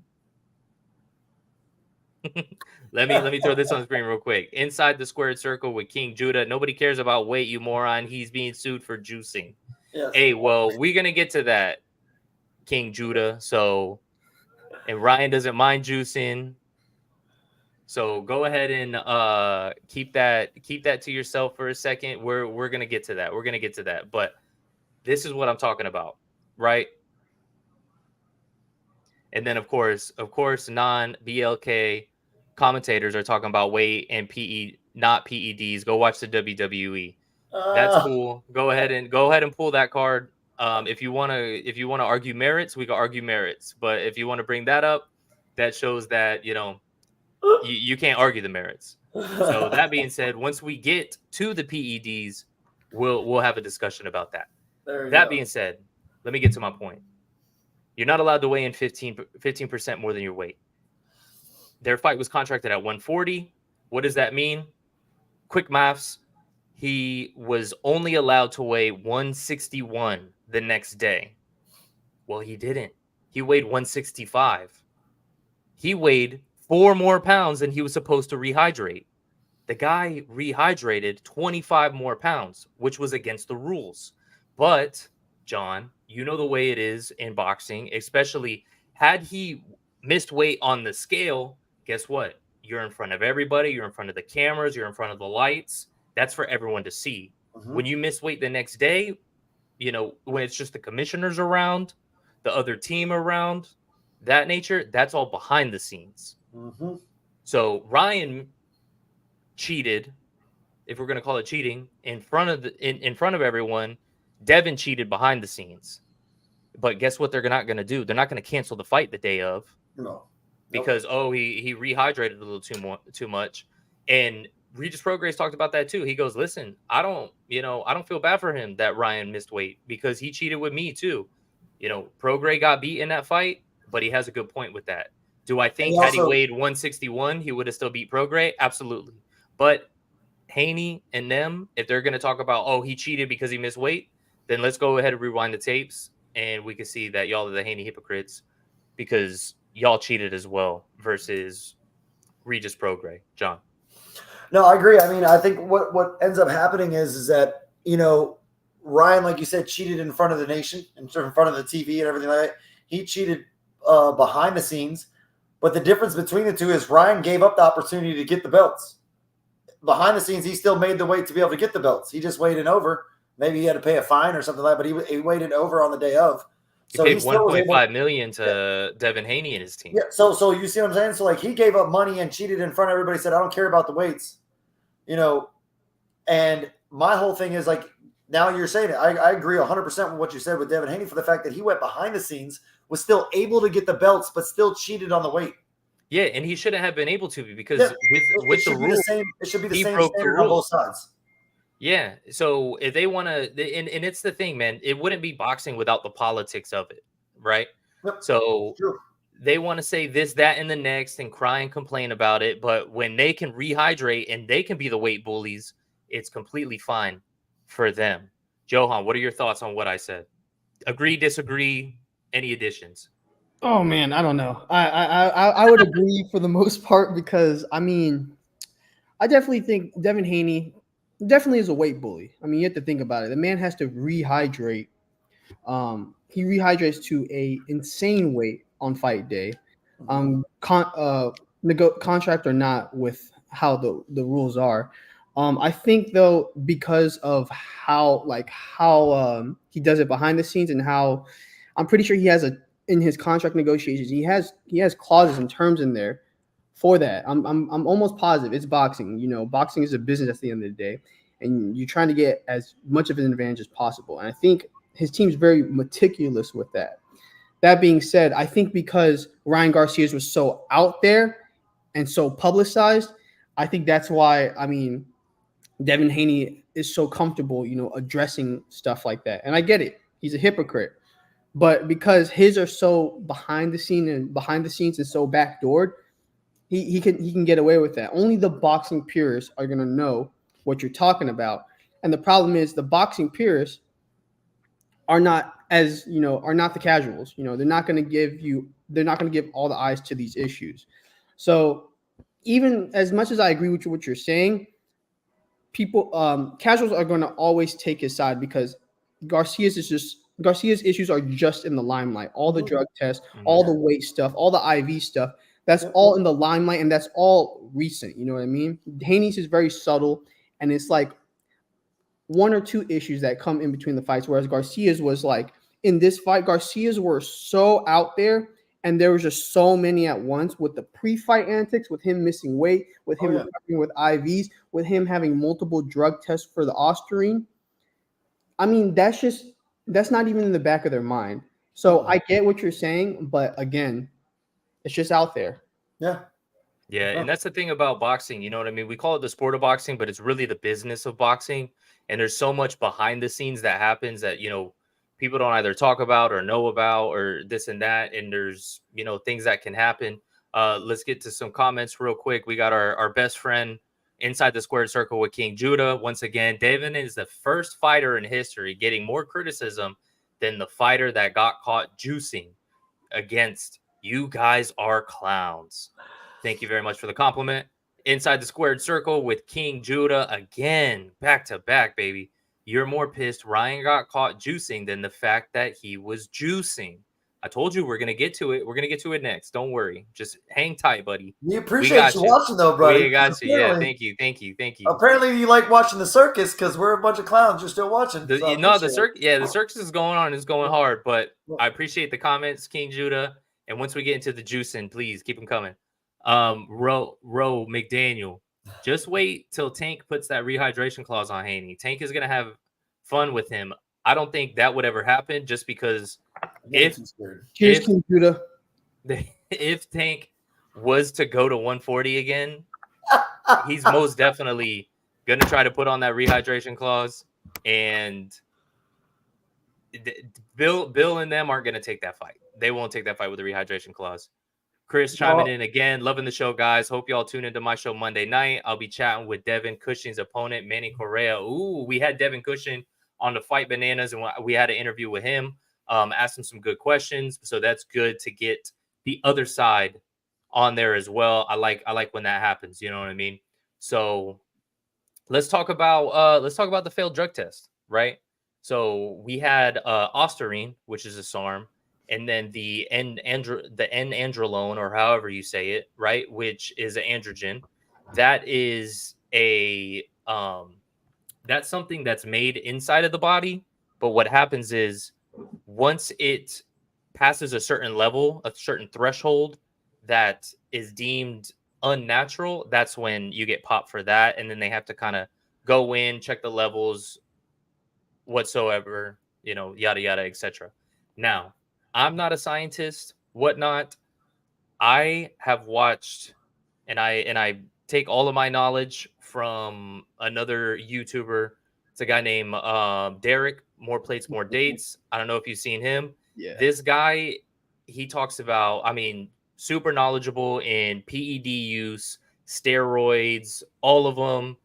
let me throw this on the screen real quick. Inside the squared circle with King Judah. Nobody cares about weight, you moron. He's being sued for juicing.
Yes.
Hey, well, we're gonna get to that, King Judah. So, and Ryan doesn't mind juicing. So go ahead and keep that to yourself for a second. We're gonna get to that. We're gonna get to that. But this is what I'm talking about, right? And then of course, non-BLK commentators are talking about weight and PE, not PEDs. Go watch the WWE. That's cool. Go ahead and pull that card. If you wanna argue merits, we can argue merits. But if you want to bring that up, that shows that you can't argue the merits. So that being said, once we get to the PEDs, we'll have a discussion about that. That being said, let me get to my point. You're not allowed to weigh in 15% more than your weight. Their fight was contracted at 140. What does that mean? Quick maths. He was only allowed to weigh 161 the next day. Well, he didn't. He weighed 165. He weighed 4 more pounds than he was supposed to rehydrate. The guy rehydrated 25 more pounds, which was against the rules. But, John, you know the way it is in boxing, especially had he missed weight on the scale, guess what? You're in front of everybody. You're in front of the cameras. You're in front of the lights. That's for everyone to see. Mm-hmm. When you miss weight the next day, when it's just the commissioners around, the other team around, that nature, that's all behind the scenes.
Mm-hmm.
So Ryan cheated, if we're going to call it cheating, in front of everyone. Devin cheated behind the scenes. But guess what they're not going to do? They're not going to cancel the fight the day of.
No.
Because he rehydrated a little too much. And Regis Prograis talked about that too. He goes, "Listen, I don't feel bad for him that Ryan missed weight because he cheated with me too. Prograis got beat in that fight, but he has a good point with that. Do I think had he weighed 161, he would have still beat Prograis? Absolutely. But Haney and them, if they're going to talk about, oh, he cheated because he missed weight, then let's go ahead and rewind the tapes and we can see that y'all are the Haney hypocrites because y'all cheated as well versus Regis Prograis. John.
No, I agree. I mean, I think what ends up happening is that, Ryan, like you said, cheated in front of the nation, in front of the TV and everything like that. He cheated behind the scenes. But the difference between the two is Ryan gave up the opportunity to get the belts. Behind the scenes, he still made the weight to be able to get the belts. He just weighed in over. Maybe he had to pay a fine or something like that, but he weighed in over on the day of.
He
So
paid
he still was able,
1.5 million to Devin Haney and his team.
yeah. So you see what I'm saying? So like he gave up money and cheated in front of everybody. Said I don't care about the weights, you know. And my whole thing is like now you're saying it. I agree 100% with what you said with Devin Haney for the fact that he went behind the scenes, was still able to get the belts, but still cheated on the weight.
Yeah, and he shouldn't have been able to because with the rule,
it should be the
he
same
broke the
standard on both
rules.
sides.
Yeah, so if they want to, and it's the thing, man, it wouldn't be boxing without the politics of it, right?
Yep.
So
True.
they want to say this, that, and the next and cry and complain about it. But when they can rehydrate and they can be the weight bullies, it's completely fine for them. Johan, what are your thoughts on what I said? Agree, disagree, any additions?
Oh man, I don't know. I would agree for the most part because I mean, I definitely think Devin Haney definitely is a weight bully. I mean, you have to think about it. The man has to rehydrate. He rehydrates to a insane weight on fight day. Contract or not with how the rules are. I think though because of how he does it behind the scenes and how I'm pretty sure he has in his contract negotiations he has clauses and terms in there for that. I'm almost positive it's boxing. You know, boxing is a business at the end of the day, and you're trying to get as much of an advantage as possible. And I think his team's very meticulous with that. That being said, I think because Ryan Garcia's was so out there and so publicized, I think that's why, I mean, Devin Haney is so comfortable, you know, addressing stuff like that. And I get it. He's a hypocrite. But because his are so behind the scenes and so backdoored, he can get away with that. Only the boxing purists are gonna know what you're talking about. And the problem is the boxing purists are not the casuals. You know, they're not going to give all the eyes to these issues. So even as much as I agree with what you're saying, casuals are going to always take his side because Garcia's issues are just in the limelight. All the drug tests, all the weight stuff, all the IV stuff, that's all in the limelight and that's all recent. You know what I mean? Haney's is very subtle and it's like one or two issues that come in between the fights, whereas Garcia's was like in this fight, Garcia's were so out there, and there was just so many at once with the pre-fight antics, with him missing weight, with him recovering with IVs, with him having multiple drug tests for the Ostarine. I mean, that's not even in the back of their mind. So I get what you're saying, but again, it's just out there.
Yeah.
Yeah, and that's the thing about boxing. You know what I mean? We call it the sport of boxing, but it's really the business of boxing. And there's so much behind the scenes that happens that, you know, people don't either talk about or know about or this and that. And there's, you know, things that can happen. Let's get to some comments real quick. We got our best friend inside the squared circle with King Judah. Once again, Devin is the first fighter in history getting more criticism than the fighter that got caught juicing against "You guys are clowns." Thank you very much for the compliment. Inside the squared circle with King Judah again, back to back, baby. You're more pissed Ryan got caught juicing than the fact that he was juicing. I told you we're gonna get to it. We're gonna get to it next. Don't worry. Just hang tight, buddy.
We appreciate you watching, though, buddy.
We got you. Yeah, thank you.
Apparently, you like watching the circus because we're a bunch of clowns. You're still watching.
The circus. Yeah, the circus is going on. It's going hard. But I appreciate the comments, King Judah. And once we get into the juicing, please keep them coming. Ro McDaniel, just wait till Tank puts that rehydration clause on Haney. Tank is gonna have fun with him. I don't think that would ever happen, just because if Tank was to go to 140 again, he's most definitely gonna try to put on that rehydration clause, and Bill and them aren't gonna take that fight. They won't take that fight with the rehydration clause. Chris chiming in again. Loving the show, guys. Hope y'all tune into my show Monday night. I'll be chatting with Devin Cushing's opponent, Manny Correa. Ooh, we had Devin Cushing on the Fight Bananas, and we had an interview with him. Asked him some good questions. So that's good to get the other side on there as well. I like when that happens. You know what I mean? So let's talk about the failed drug test, right? So we had Ostarine, which is a SARM, and then the N-androlone, or however you say it, right, which is an androgen. That is that's something that's made inside of the body. But what happens is once it passes a certain level, a certain threshold that is deemed unnatural, that's when you get popped for that. And then they have to kind of go in, check the levels whatsoever, yada, yada, etc. Now, I'm not a scientist, whatnot. I have watched, and I take all of my knowledge from another YouTuber. It's a guy named Derek. More plates, more dates. I don't know if you've seen him.
Yeah.
This guy, he talks about. I mean, super knowledgeable in PED use, steroids, all of them.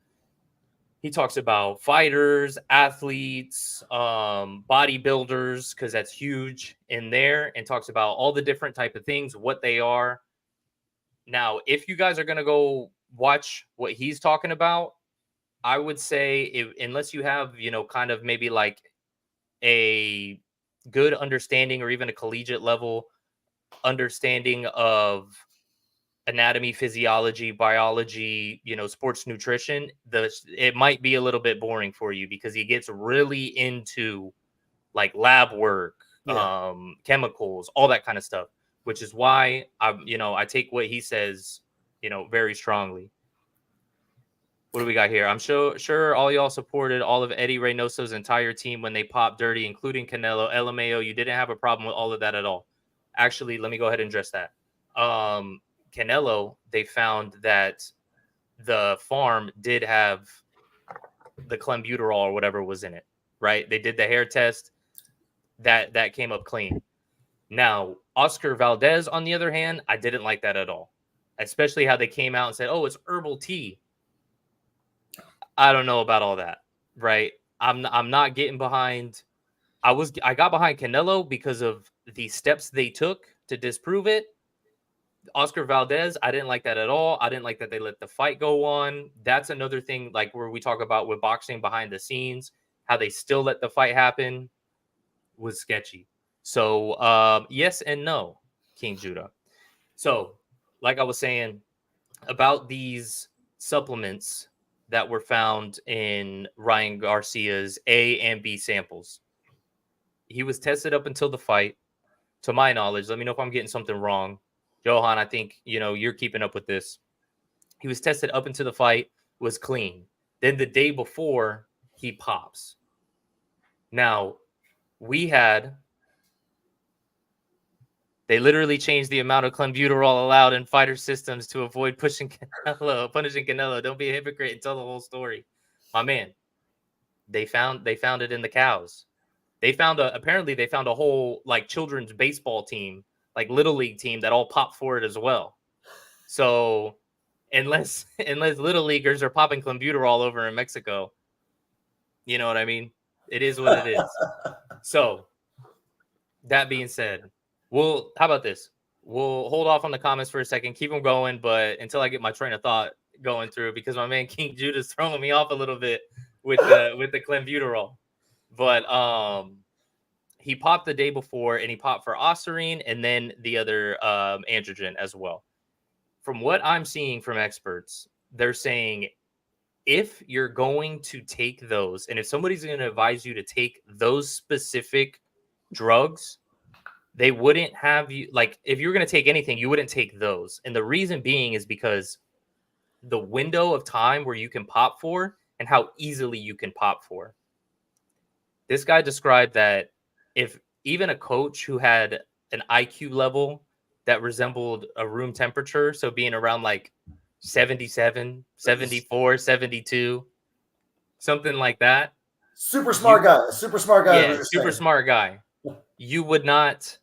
He talks about fighters, athletes, bodybuilders, because that's huge in there, and talks about all the different type of things, what they are. Now, if you guys are going to go watch what he's talking about, I would say unless you have, kind of maybe like a good understanding or even a collegiate level understanding of anatomy, physiology, biology, sports nutrition, it might be a little bit boring for you because he gets really into like lab work, chemicals, all that kind of stuff, which is why I take what he says, very strongly. What do we got here? I'm sure all y'all supported all of Eddie Reynoso's entire team when they popped dirty, including Canelo. LMAO, you didn't have a problem with all of that at all. Actually, let me go ahead and address that. Canelo, they found that the farm did have the clenbuterol or whatever was in it, right? They did the hair test. That came up clean. Now, Oscar Valdez, on the other hand, I didn't like that at all, especially how they came out and said, "Oh, it's herbal tea." I don't know about all that, right? I'm not getting behind. I got behind Canelo because of the steps they took to disprove it. Oscar Valdez, I didn't like that at all. I didn't like that they let the fight go on. That's another thing, like where we talk about with boxing behind the scenes, how they still let the fight happen was sketchy. So yes and no, King Judah. So, like I was saying about these supplements that were found in Ryan Garcia's A and B samples, he was tested up until the fight. To my knowledge, let me know if I'm getting something wrong. Johan, I think you're keeping up with this. He was tested up until the fight, was clean. Then the day before, he pops. Now, they literally changed the amount of clenbuterol allowed in fighter systems to avoid punishing Canelo. Don't be a hypocrite and tell the whole story. My man, they found it in the cows. Apparently they found a whole like children's baseball team, like little league team that all popped for it as well. So unless little leaguers are popping clenbuterol over in Mexico, you know what I mean? It is what it is. So that being said, how about this? We'll hold off on the comments for a second, keep them going, but until I get my train of thought going through, because my man King Judah's throwing me off a little bit with the clenbuterol. But he popped the day before, and he popped for ostarine and then the other androgen as well. From what I'm seeing from experts, they're saying if you're going to take those, and if somebody's going to advise you to take those specific drugs, they wouldn't have you, like, if you're going to take anything, you wouldn't take those. And the reason being is because the window of time where you can pop for and how easily you can pop for. This guy described that if even a coach who had an IQ level that resembled a room temperature, so being around like 77, 74, 72, something like that.
Super smart guy.
Yeah, super smart guy. You would not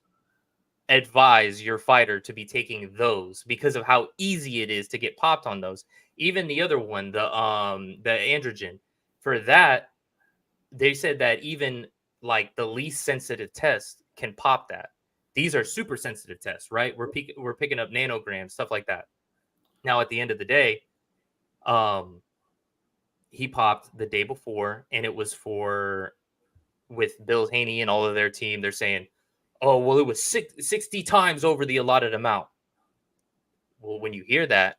advise your fighter to be taking those because of how easy it is to get popped on those. Even the other one, the androgen, for that, they said that even like the least sensitive test can pop that. These are super sensitive tests, right? We're picking up nanograms, stuff like that. Now, at the end of the day, he popped the day before, and it was with Bill Haney and all of their team. They're saying, Oh, well, it was 60 times over the allotted amount. Well, when you hear that,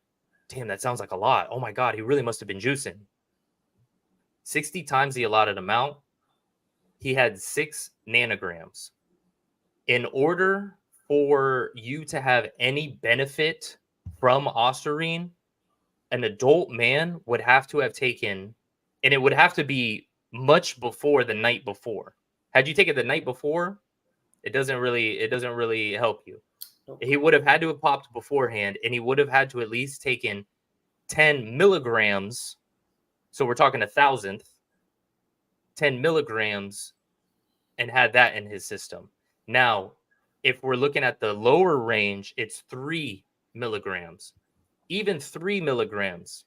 damn, that sounds like a lot. Oh my God, he really must have been juicing. 60 times the allotted amount, he had 6 nanograms. In order for you to have any benefit from ostarine, an adult man would have to have taken, and it would have to be much before the night before. Had you taken the night before, it doesn't really help you. He would have had to have popped beforehand, and he would have had to at least taken 10 milligrams. So we're talking 1,000th, 10 milligrams, and had that in his system. Now, if we're looking at the lower range, it's 3 milligrams. Even 3 milligrams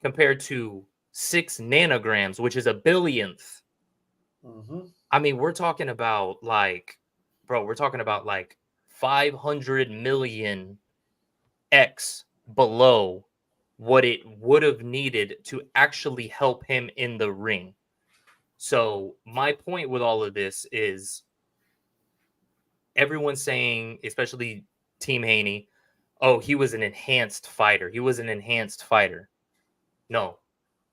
compared to 6 nanograms, which is a billionth.
Mm-hmm.
I mean, we're talking about like 500 million X below what it would have needed to actually help him in the ring. So my point with all of this is everyone's saying, especially Team Haney, oh, he was an enhanced fighter. He was an enhanced fighter. No,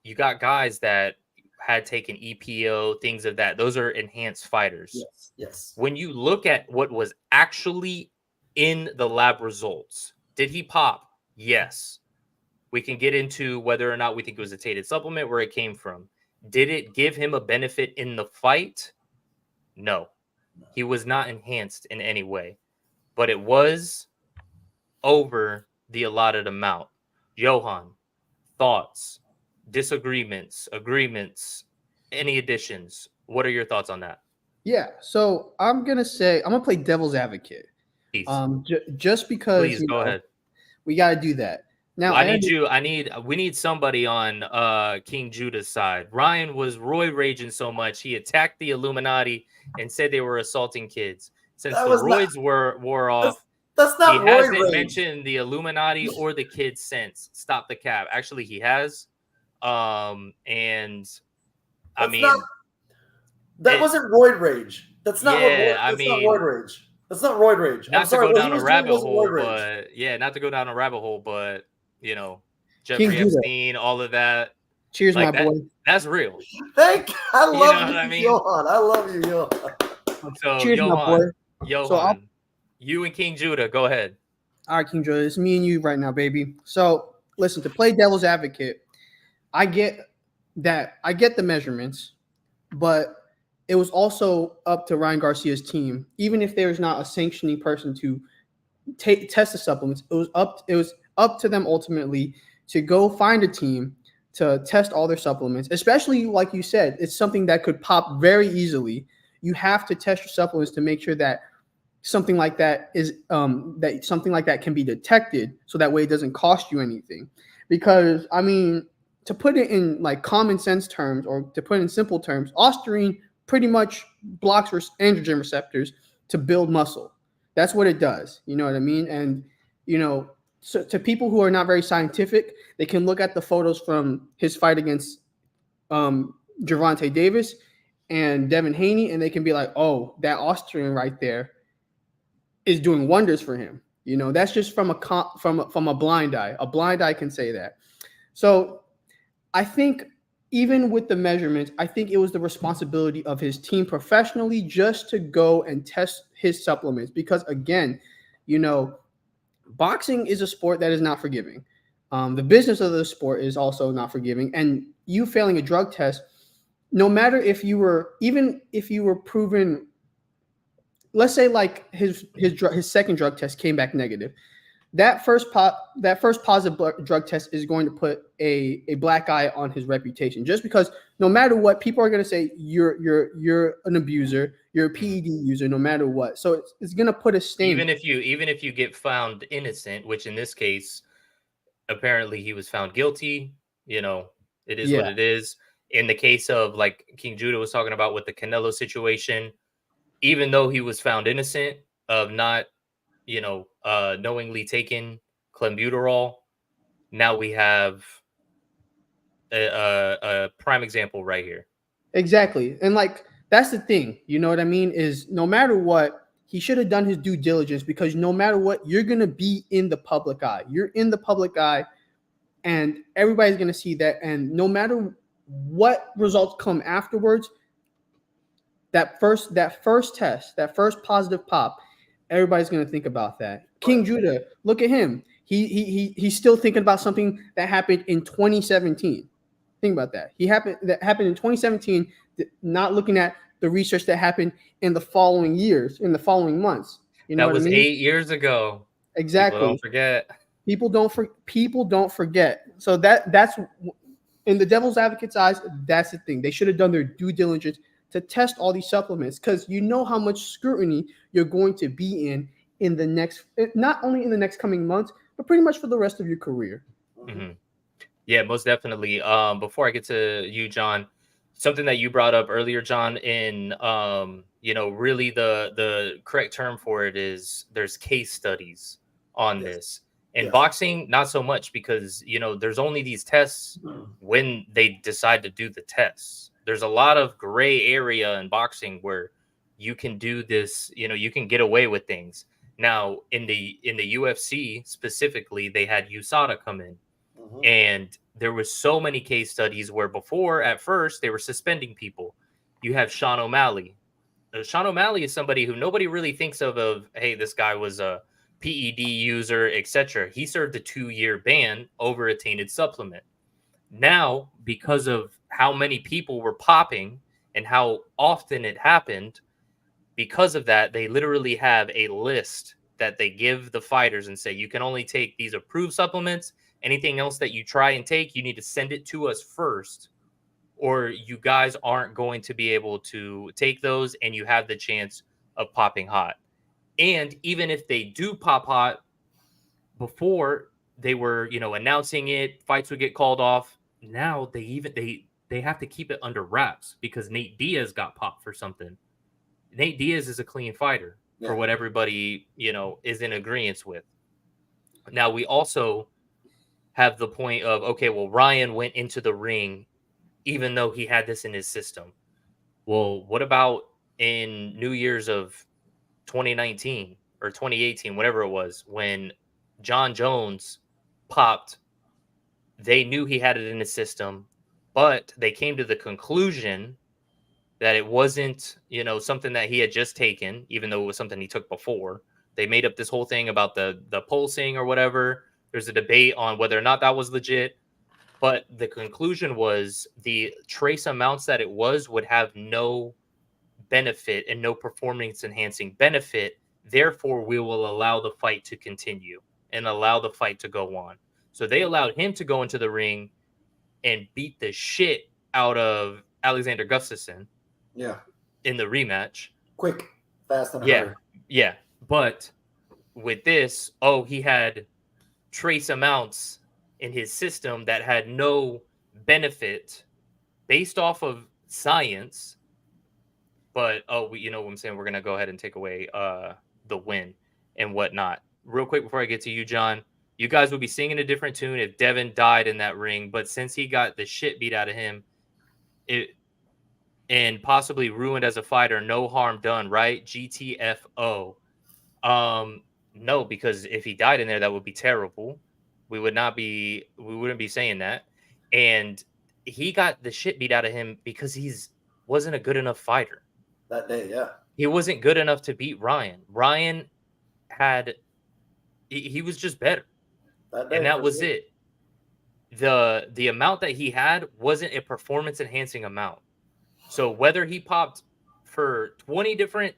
you got guys that had taken EPO, things of that. Those are enhanced fighters.
Yes. Yes.
When you look at what was actually in the lab results, did he pop? Yes. We can get into whether or not we think it was a tainted supplement, where it came from. Did it give him a benefit in the fight? No. He was not enhanced in any way, but it was over the allotted amount. Johan, thoughts, disagreements, agreements, any additions? What are your thoughts on that?
Yeah, so I'm gonna play devil's advocate.
Please,
Just because
please go ahead.
we got to do that. Now
We need somebody on King Judah's side. Ryan was Roy raging so much he attacked the Illuminati and said they were assaulting kids. Since the roids wore off,
that's not
he
Roy
hasn't
rage.
mentioned the Illuminati or the kids since. Stop the cap. Actually, he has. And I
That's
mean,
not, that wasn't roid rage. That's not
yeah,
not roid rage. That's not roid rage.
Not
I'm sorry,
to go
what he
down a
was doing
rabbit
wasn't
hole,
roid rage.
but yeah, not to go down a rabbit hole, but you know,
King
Jeffrey
Judah.
Epstein, all of that.
Cheers,
Like
my boy.
That's real.
I
You know
love
what
you,
I mean?
Johan. I love you, Johan.
So
Cheers, my boy.
Johan, you and King Judah, go ahead.
All right, King Judah, it's me and you right now, baby. So listen, to play devil's advocate, I get the measurements, but it was also up to Ryan Garcia's team. Even if there's not a sanctioning person to test the supplements, it was up to them ultimately to go find a team to test all their supplements, especially like you said, it's something that could pop very easily. You have to test your supplements to make sure that something like that can be detected, so that way it doesn't cost you anything. Because I mean, to put it in like common sense terms, or to put it in simple terms, ostarine pretty much blocks androgen receptors to build muscle. That's what it does. You know what I mean? And so to people who are not very scientific, they can look at the photos from his fight against Gervonta Davis and Devin Haney, and they can be like, oh, that ostarine right there is doing wonders for him. That's just from a blind eye. A blind eye can say that. So I think even with the measurements, I think it was the responsibility of his team professionally just to go and test his supplements, because again, boxing is a sport that is not forgiving. The business of the sport is also not forgiving, and you failing a drug test, no matter if you were proven, let's say like his second drug test came back negative, that first positive drug test is going to put a black eye on his reputation, just because no matter what, people are going to say you're an abuser, you're a PED user, no matter what. So it's going to put a stain.
Even if you get found innocent, which in this case, apparently he was found guilty. It is what it is. In the case of like King Judah was talking about with the Canelo situation, even though he was found innocent of not knowingly taking clenbuterol, now we have a prime example right here.
Exactly. And like, that's the thing, you know what I mean, is no matter what, he should have done his due diligence, because no matter what, you're going to be in the public eye. You're in the public eye, and everybody's going to see that. And no matter what results come afterwards, that first test, that first positive pop, everybody's going to think about that. King Judah, look at him. He's still thinking about something that happened in 2017. Think about that. That happened in 2017, not looking at the research that happened in the following years, in the following months. You know
that
what
was
I mean?
8 years ago.
Exactly.
People don't forget.
People don't forget. So that's in the devil's advocate's eyes. That's the thing. They should have done their due diligence to test all these supplements, because you know how much scrutiny you're going to be in the next, not only in the next coming months, but pretty much for the rest of your career.
Mm-hmm. Yeah, most definitely. Before I get to you, John, something that you brought up earlier, John, in really the correct term for it is there's case studies on this. In boxing, not so much, because there's only these tests when they decide to do the tests. There's a lot of gray area in boxing where you can do this, you can get away with things. Now, in the UFC specifically, they had USADA come in. And there was so many case studies where before, at first, they were suspending people. You have Sean O'Malley. Sean O'Malley is somebody who nobody really thinks of, hey, this guy was a PED user, etc. He served a 2-year ban over a tainted supplement. Now, because of how many people were popping and how often it happened, because of that, they literally have a list that they give the fighters and say, you can only take these approved supplements. Anything else that you try and take, you need to send it to us first, or you guys aren't going to be able to take those, and you have the chance of popping hot. And even if they do pop hot, before they were, announcing it, fights would get called off. Now they have to keep it under wraps because Nate Diaz got popped for something. Nate Diaz is a clean fighter for what everybody, is in agreement with. Now we also have the point of, okay, well, Ryan went into the ring even though he had this in his system. Well, what about in New Year's of 2019 or 2018, whatever it was, when John Jones popped? They knew he had it in his system, but they came to the conclusion that it wasn't, something that he had just taken, even though it was something he took before. They made up this whole thing about the pulsing or whatever. There's a debate on whether or not that was legit, but the conclusion was the trace amounts that it was would have no benefit and no performance enhancing benefit. Therefore, we will allow the fight to continue and allow the fight to go on. So they allowed him to go into the ring and beat the shit out of Alexander Gustafsson.
Yeah.
In the rematch.
Quick, fast, and
yeah,
hurry.
Yeah. But with this, he had trace amounts in his system that had no benefit based off of science. But you know what I'm saying? We're gonna go ahead and take away the win and whatnot. Real quick before I get to you, John, you guys would be singing a different tune if Devin died in that ring, but since he got the shit beat out of him, and possibly ruined as a fighter, no harm done, right? GTFO. No, because if he died in there, that would be terrible. We wouldn't be saying that. And he got the shit beat out of him because wasn't a good enough fighter.
That day, yeah.
He wasn't good enough to beat Ryan. Ryan he was just better.
That day,
and that was it. The amount that he had wasn't a performance enhancing amount. So whether he popped for 20 different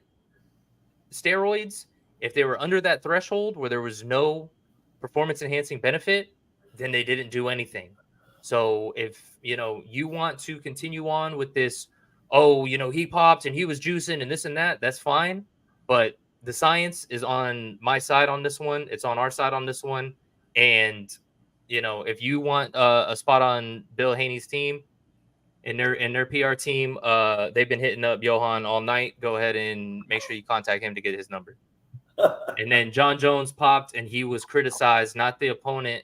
steroids, if they were under that threshold where there was no performance enhancing benefit, then they didn't do anything. So if, you want to continue on with this, he popped and he was juicing and this and that, that's fine. But the science is on my side on this one. It's on our side on this one. And, if you want a spot on Bill Haney's team, in their PR team, they've been hitting up Johan all night. Go ahead and make sure you contact him to get his number. And then John Jones popped and he was criticized, not the opponent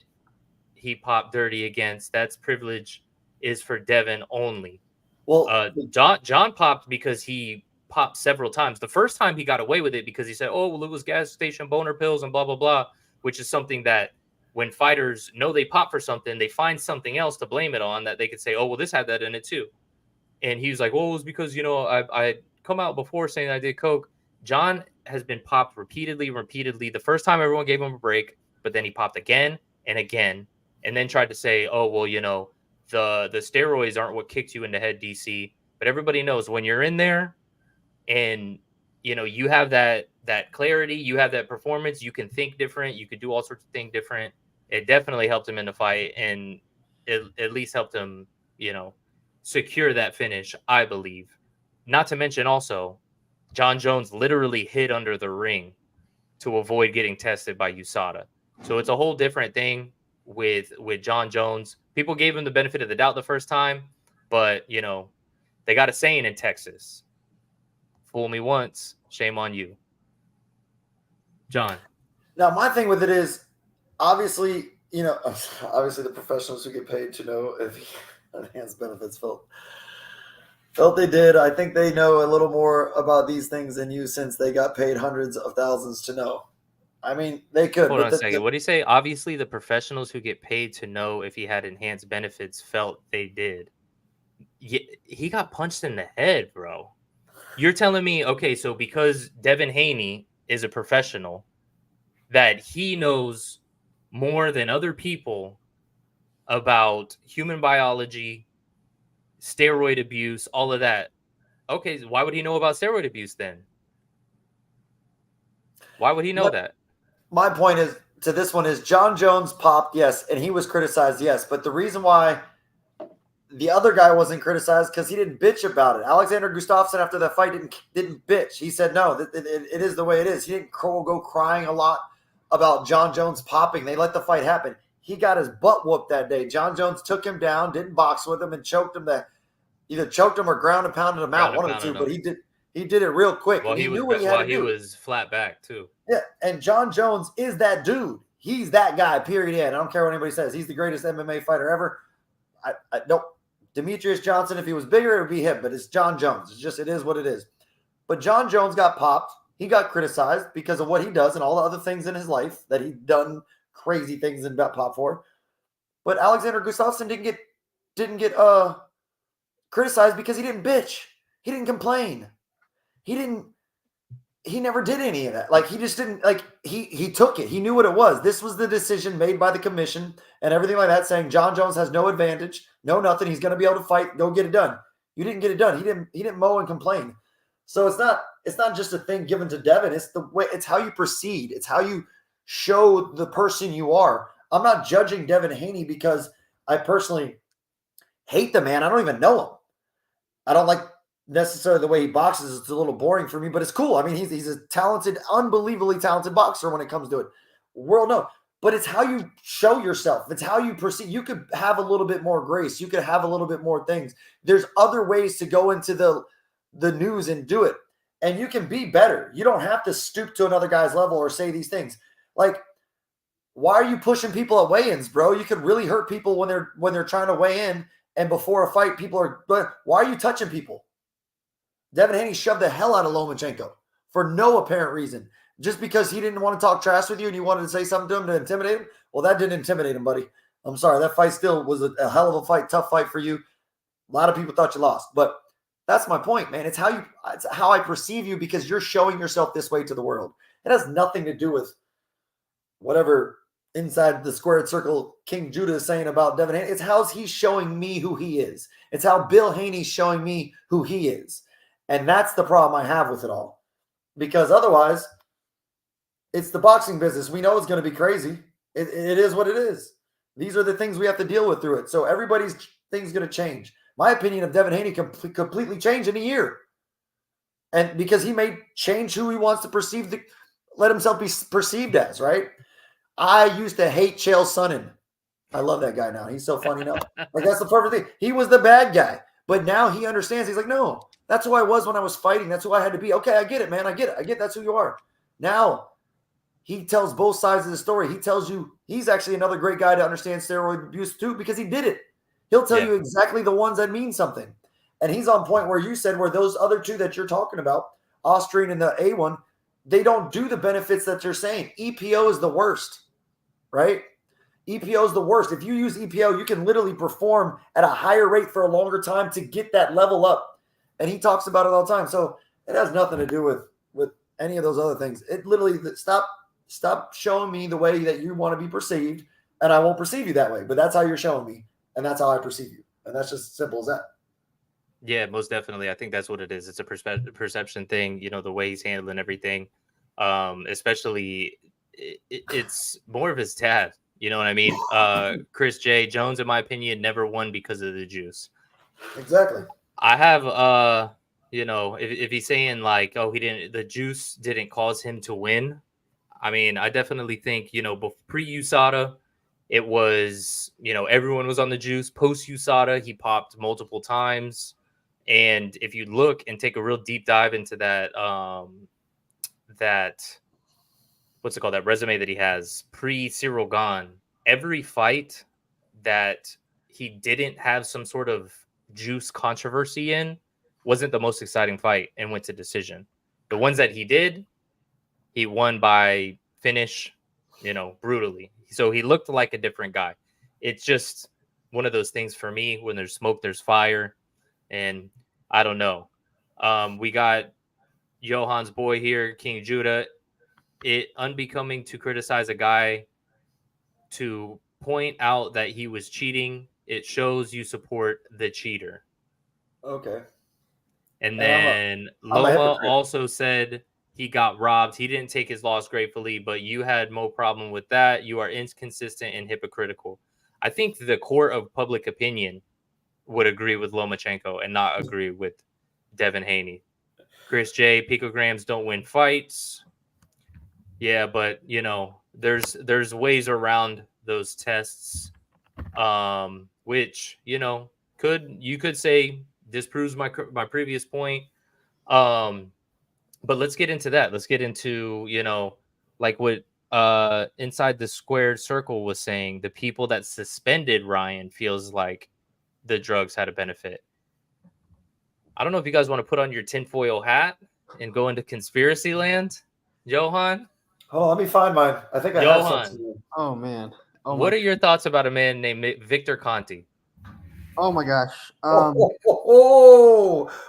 he popped dirty against. That's privilege is for Devin only. Well, John popped because he popped several times. The first time he got away with it because he said, "Oh, well, it was gas station boner pills and blah blah blah," which is something that when fighters know they pop for something, they find something else to blame it on that they could say, "Oh, well, this had that in it too." And he was like, "Well, it was because I come out before saying I did coke." John has been popped repeatedly. The first time everyone gave him a break, but then he popped again and again, and then tried to say, "Oh, well, the steroids aren't what kicked you in the head, DC." But everybody knows when you're in there and you have that clarity, you have that performance, you can think different, you could do all sorts of things different. It definitely helped him in the fight, and it at least helped him, secure that finish, I believe. Not to mention also, John Jones literally hid under the ring to avoid getting tested by USADA. So it's a whole different thing with John Jones. People gave him the benefit of the doubt the first time, but they got a saying in Texas: "Fool me once, shame on you." John.
Now, my thing with it is, obviously, obviously the professionals who get paid to know if enhanced benefits felt they did. I think they know a little more about these things than you, since they got paid hundreds of thousands to know. I mean, they could.
Hold on a second. What do you say? Obviously, the professionals who get paid to know if he had enhanced benefits felt they did. He got punched in the head, bro. You're telling me, okay, so because Devin Haney is a professional, that he knows more than other people about human biology, steroid abuse, all of that. Okay, why would he know about steroid abuse then? Why would he know that?
My point is to this one is John Jones popped, yes, and he was criticized, yes. But the reason why the other guy wasn't criticized because he didn't bitch about it. Alexander Gustafsson after that fight didn't bitch. He said, no, it is the way it is. He didn't go crying a lot about John Jones popping. They let the fight happen. He got his butt whooped that day. John Jones took him down, didn't box with him, and choked him. Either choked him or ground and pounded him out, one of the two. But he did it real quick.
Well,
he knew what he had to do.
He was flat back too.
Yeah, and John Jones is that dude. He's that guy, period. I don't care what anybody says. He's the greatest MMA fighter ever. I don't. Demetrius Johnson, if he was bigger, it would be him. But it's John Jones. It is what it is. But John Jones got popped. He got criticized because of what he does and all the other things in his life that he's done crazy things and got popped for. But Alexander Gustafsson didn't get criticized because he didn't bitch. He didn't complain. He never did any of that. Like, he just didn't, like, he took it. He knew what it was. This was the decision made by the commission and everything like that, saying John Jones has no advantage, no nothing. He's going to be able to fight, go get it done. You didn't get it done. He didn't mow and complain. So it's not just a thing given to Devin. It's the way, it's how you proceed. It's how you show the person you are. I'm not judging Devin Haney because I personally hate the man. I don't even know him. I don't like necessarily the way he boxes. It's a little boring for me, but it's cool. I mean, he's a talented, unbelievably talented boxer when it comes to it. World no. But it's how you show yourself. It's how you proceed. You could have a little bit more grace. You could have a little bit more things. There's other ways to go into the news and do it. And you can be better. You don't have to stoop to another guy's level or say these things. Like, why are you pushing people at weigh-ins, bro? You could really hurt people when they're trying to weigh in, and before a fight, people are. Why are you touching people? Devin Haney shoved the hell out of Lomachenko for no apparent reason. Just because he didn't want to talk trash with you and you wanted to say something to him to intimidate him? Well, that didn't intimidate him, buddy. I'm sorry. That fight still was a hell of a fight, tough fight for you. A lot of people thought you lost. But that's my point, man. It's how I perceive you because you're showing yourself this way to the world. It has nothing to do with whatever inside the squared circle King Judah is saying about Devin Haney. It's how he's showing me who he is. It's how Bill Haney's showing me who he is. And that's the problem I have with it all. Because otherwise, it's the boxing business. We know it's going to be crazy. It is what it is. These are the things we have to deal with through it. So everybody's thing's going to change. My opinion of Devin Haney completely changed in a year. And because he may change who he wants to let himself be perceived as, right? I used to hate Chael Sonnen. I love that guy now. He's so funny now. Like, that's the perfect thing. He was the bad guy. But now he understands. He's like, no, that's who I was when I was fighting. That's who I had to be. Okay, I get it, man. I get it. That's who you are. Now, he tells both sides of the story. He tells you he's actually another great guy to understand steroid abuse too because he did it. He'll tell you exactly the ones that mean something. And he's on point where you said where those other two that you're talking about, Austrian and the A1, they don't do the benefits that you're saying. EPO is the worst, right? EPO is the worst. If you use EPO, you can literally perform at a higher rate for a longer time to get that level up. And he talks about it all the time. So it has nothing to do with any of those other things. It literally stop showing me the way that you want to be perceived, and I won't perceive you that way. But that's how you're showing me, and that's how I perceive you. And that's just simple as that.
Yeah, most definitely. I think that's what it is. It's a perception thing, the way he's handling everything. Especially it's more of his dad. You know what I mean? Chris J. Jones, in my opinion, never won because of the juice.
Exactly.
I have if he's saying like, oh, the juice didn't cause him to win. I mean, I definitely think, pre-USADA, it was, everyone was on the juice. Post-USADA, he popped multiple times. And if you look and take a real deep dive into that what's it called, that resume that he has pre-Cyril Gane, every fight that he didn't have some sort of juice controversy in wasn't the most exciting fight and went to decision. The ones that he did, he won by finish, brutally. So he looked like a different guy. It's just one of those things for me. When there's smoke, there's fire. And I don't know. We got Johan's boy here, King Judah. It unbecoming to criticize a guy to point out that he was cheating. It shows you support the cheater.
Okay.
And then Loma also said he got robbed. He didn't take his loss gratefully, but you had no problem with that. You are inconsistent and hypocritical. I think the court of public opinion would agree with Lomachenko and not agree with Devin Haney. Chris J, picograms don't win fights. Yeah, but there's ways around those tests, which could say disproves my previous point. But let's get into that. Let's get into like what Inside the Squared Circle was saying. The people that suspended Ryan feels like the drugs had a benefit. I don't know if you guys want to put on your tinfoil hat and go into conspiracy land, Johan.
Oh, let me find mine. I think I have something.
Oh man.
What are your thoughts about a man named Victor Conti?
Oh my gosh.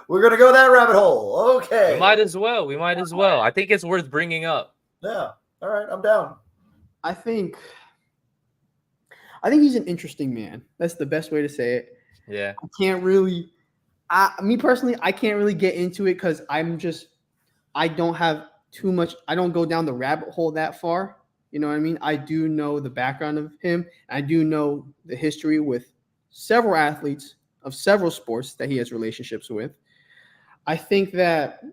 We're gonna go that rabbit hole. Okay.
We might as well. I think it's worth bringing up.
Yeah. All right. I'm down.
I think he's an interesting man. That's the best way to say it.
Yeah.
Me personally, I can't really get into it because I don't have too much. I don't go down the rabbit hole that far. You know what I mean? I do know the background of him. I do know the history with several athletes of several sports that he has relationships with. I think that,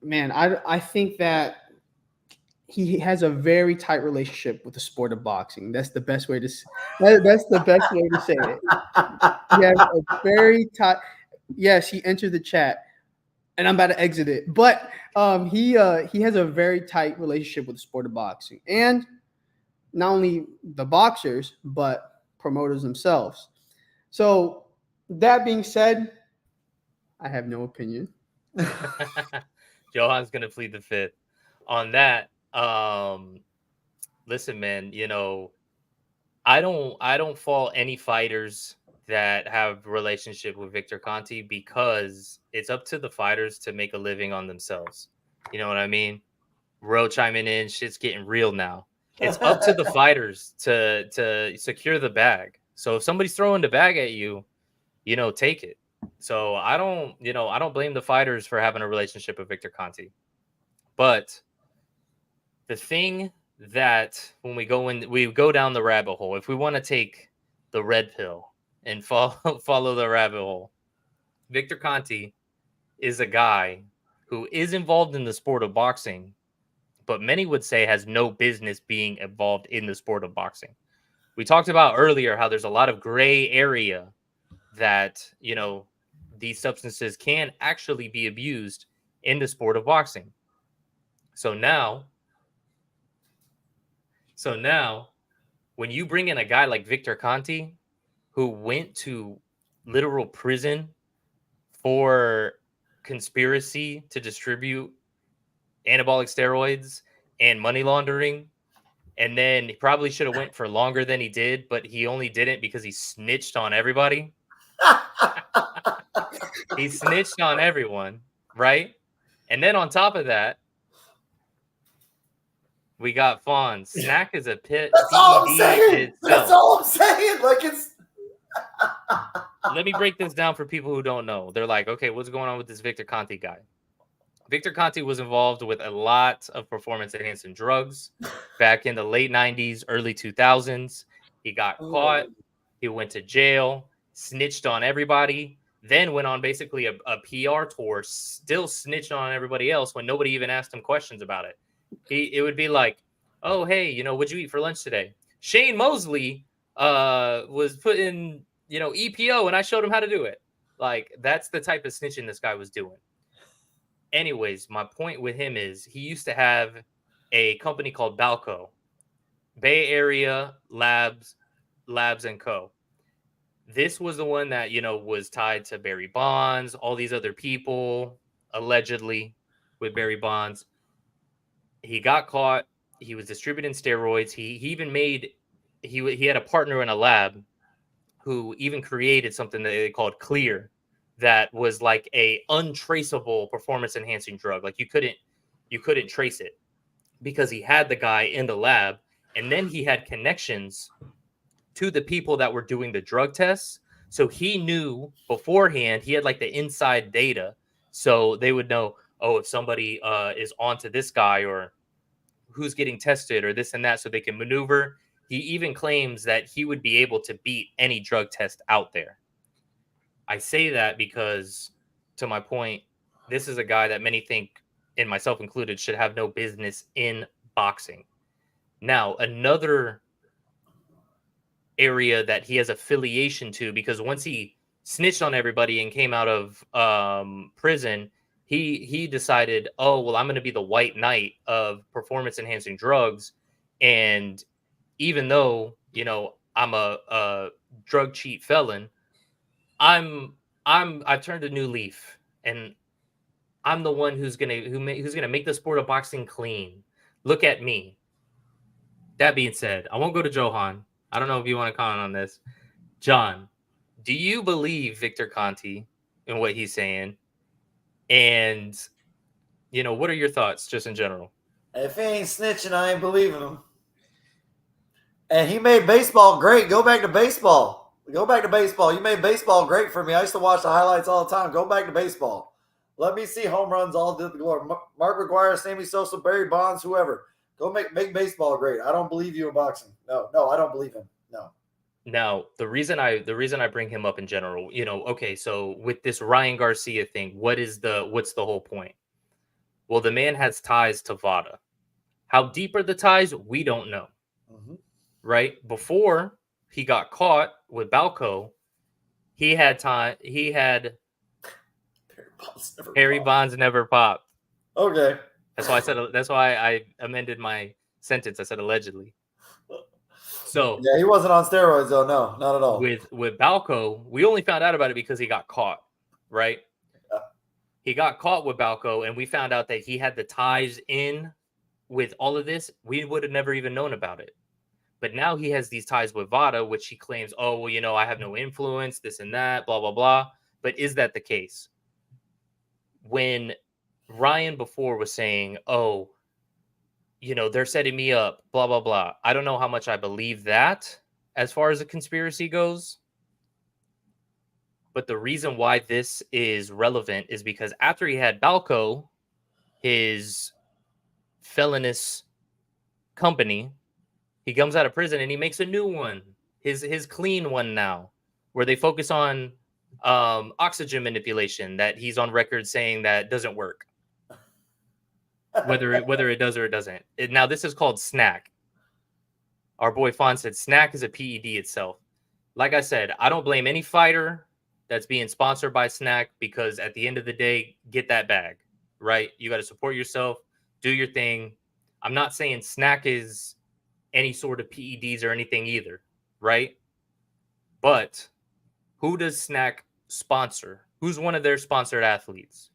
I think that he has a very tight relationship with the sport of boxing. That's the best way to say it. He has a very tight. Yes, he entered the chat, and I'm about to exit it. But he has a very tight relationship with the sport of boxing, and not only the boxers, but promoters themselves. So that being said, I have no opinion.
Johan's gonna plead the fifth on that. Listen, man, I don't fault any fighters that have relationship with Victor Conti because it's up to the fighters to make a living on themselves. You know what I mean? Ro chiming in, shit's getting real now. It's up to the fighters to secure the bag. So if somebody's throwing the bag at you, take it. So I don't blame the fighters for having a relationship with Victor Conti. But the thing that when we go down the rabbit hole, if we want to take the red pill and follow the rabbit hole, Victor Conti is a guy who is involved in the sport of boxing, but many would say has no business being involved in the sport of boxing. We talked about earlier how there's a lot of gray area that, these substances can actually be abused in the sport of boxing. So now, when you bring in a guy like Victor Conti, who went to literal prison for conspiracy to distribute anabolic steroids and money laundering. And then he probably should have went for longer than he did, but he only didn't because he snitched on everybody. He snitched on everyone, right? And then on top of that, we got Fawn. Snack is a
That's all I'm
PED
saying.
itself.
That's all I'm saying. Like it's.
Let me break this down for people who don't know. They're like, okay, what's going on with this Victor Conti guy? Victor Conti was involved with a lot of performance-enhancing drugs back in the late 90s, early 2000s. He got caught. He went to jail, snitched on everybody, then went on basically a PR tour, still snitched on everybody else when nobody even asked him questions about it. It would be like, oh, hey, what'd you eat for lunch today? Shane Mosley was put in, EPO, and I showed him how to do it. Like, that's the type of snitching this guy was doing. Anyways, my point with him is he used to have a company called Balco, Bay Area Labs and Co. This was the one that, was tied to Barry Bonds, all these other people, allegedly, with Barry Bonds. He got caught. He was distributing steroids. He even he had a partner in a lab who even created something that they called Clear, that was like a untraceable performance enhancing drug. Like you couldn't trace it because he had the guy in the lab, and then he had connections to the people that were doing the drug tests. So he knew beforehand, he had like the inside data. So they would know, oh, if somebody is onto this guy or who's getting tested or this and that, so they can maneuver. He even claims that he would be able to beat any drug test out there. I say that because, to my point, this is a guy that many think, and myself included, should have no business in boxing. Now, another area that he has affiliation to, because once he snitched on everybody and came out of prison, he decided, oh, well, I'm going to be the white knight of performance enhancing drugs. And even though, I'm a drug cheat felon, I've turned a new leaf, and I'm the one who's gonna make the sport of boxing clean. Look at me. That being said, I won't go to Johan. I don't know if you want to comment on this. John, do you believe Victor Conti and what he's saying? And what are your thoughts just in general?
If he ain't snitching, I ain't believing him. And he made baseball great. Go back to baseball. Go back to baseball. You made baseball great for me. I used to watch the highlights all the time. Go back to baseball. Let me see home runs all to the glory. Mark McGwire, Sammy Sosa, Barry Bonds, whoever. Go make baseball great. I don't believe you in boxing. No, I don't believe him. No.
Now, the reason I bring him up in general, okay, so with this Ryan Garcia thing, what's the whole point? Well, the man has ties to VADA. How deep are the ties? We don't know. Mm-hmm. Right? Before he got caught with Balco, he had Harry Bonds never popped.
Okay.
That's why I amended my sentence. I said allegedly. So
yeah, he wasn't on steroids though. No, not at all.
With Balco, we only found out about it because he got caught, right? Yeah. He got caught with Balco, and we found out that he had the ties in with all of this. We would have never even known about it. But now he has these ties with VADA, which he claims, oh, well, I have no influence, this and that, blah, blah, blah. But is that the case? When Ryan before was saying, oh, they're setting me up, blah, blah, blah. I don't know how much I believe that as far as a conspiracy goes. But the reason why this is relevant is because after he had Balco, his felonious company, he comes out of prison and he makes a new one, his clean one now, where they focus on oxygen manipulation that he's on record saying that doesn't work. Whether it does or it doesn't. Now, this is called Snack. Our boy Fawn said Snack is a PED itself. Like I said, I don't blame any fighter that's being sponsored by Snack, because at the end of the day, get that bag, right? You got to support yourself, do your thing. I'm not saying Snack is any sort of PEDs or anything either, right? But who does Snack sponsor? Who's one of their sponsored athletes?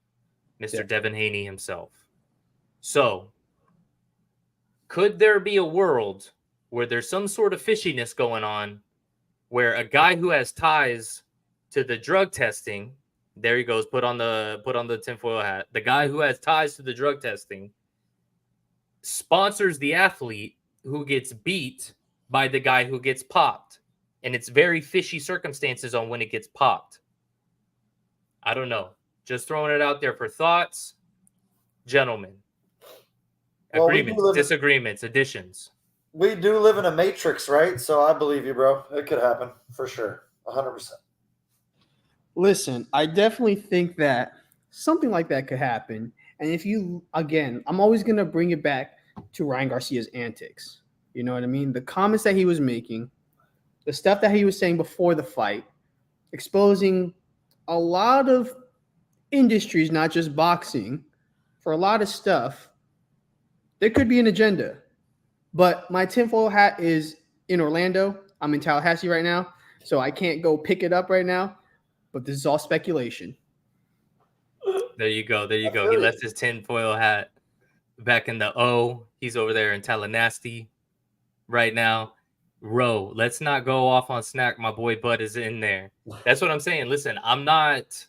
Mr. Devin Haney himself. So, could there be a world where there's some sort of fishiness going on where a guy who has ties to the drug testing, there he goes, put on the tinfoil hat. The guy who has ties to the drug testing sponsors the athlete who gets beat by the guy who gets popped. And it's very fishy circumstances on when it gets popped. I don't know. Just throwing it out there for thoughts. Gentlemen.
Well,
Agreements, disagreements, additions.
We do live in a matrix, right? So I believe you, bro. It could happen for sure. 100%.
Listen, I definitely think that something like that could happen. And if you, again, I'm always going to bring it back to Ryan Garcia's antics. You know what I mean? The comments that he was making, the stuff that he was saying before the fight, exposing a lot of industries, not just boxing, for a lot of stuff. There could be an agenda. But my tinfoil hat is in Orlando. I'm in Tallahassee right now, so I can't go pick it up right now. But this is all speculation.
There you go. There you go. He left his tinfoil hat back in the O. He's over there in Tallahassee right now. Ro, let's not go off on Snack. My boy Bud is in there. That's what I'm saying. Listen, I'm not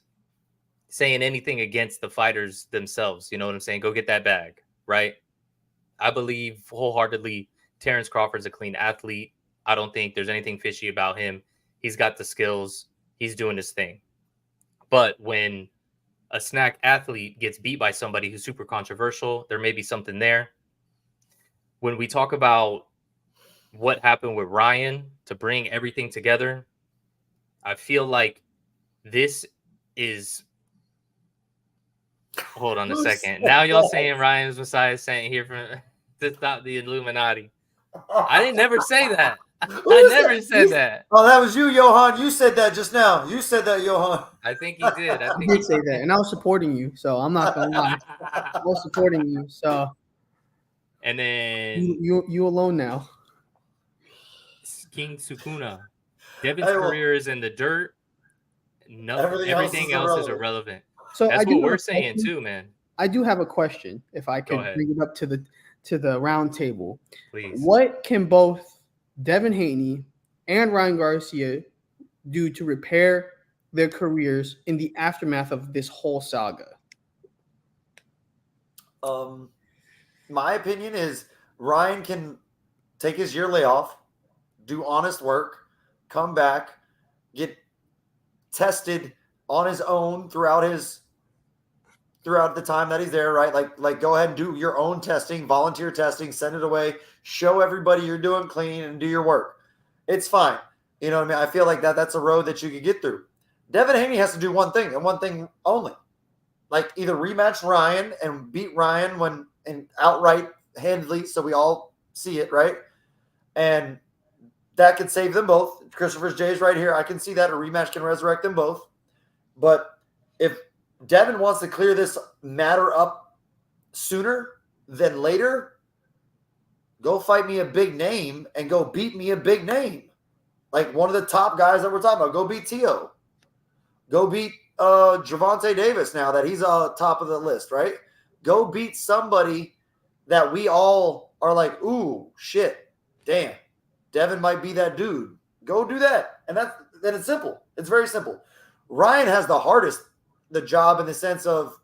saying anything against the fighters themselves. You know what I'm saying? Go get that bag, right? I believe wholeheartedly Terrence Crawford's a clean athlete. I don't think there's anything fishy about him. He's got the skills. He's doing his thing. But when a Snack athlete gets beat by somebody who's super controversial, there may be something there. When we talk about what happened with Ryan to bring everything together, I feel like this is... Hold on a second. Now y'all saying Ryan's Messiah saying here to stop the Illuminati. I didn't never say that. I never said that.
Oh, that was you, Johan. You said that just now. You said that, Johan.
I think he did.
I did say that, and I was supporting you, so I'm not gonna lie. I was supporting you, so.
And then
you alone now.
King Sukuna. Devin's career is in the dirt. No, everything else is irrelevant.
So
that's what we're saying too, man.
I do have a question, if I could bring it up to the round table.
Please.
What can both Devin Haney and Ryan Garcia do to repair their careers in the aftermath of this whole saga?
My opinion is Ryan can take his year layoff, do honest work, come back, get tested on his own throughout the time that he's there, right? Like go ahead and do your own testing, volunteer testing, send it away, show everybody you're doing clean and do your work. It's fine. You know what I mean? I feel like that's a road that you could get through. Devin Haney has to do one thing and one thing only. Like either rematch Ryan and beat Ryan and outright handily so we all see it, right? And that could save them both. Christopher's J's right here. I can see that a rematch can resurrect them both. But if Devin wants to clear this matter up sooner than later, go fight me a big name and go beat me a big name. Like one of the top guys that we're talking about. Go beat Tio. Go beat Gervonta Davis now that he's top of the list, right? Go beat somebody that we all are like, ooh, shit, damn. Devin might be that dude. Go do that. And then it's simple. It's very simple. Ryan has the job in the sense of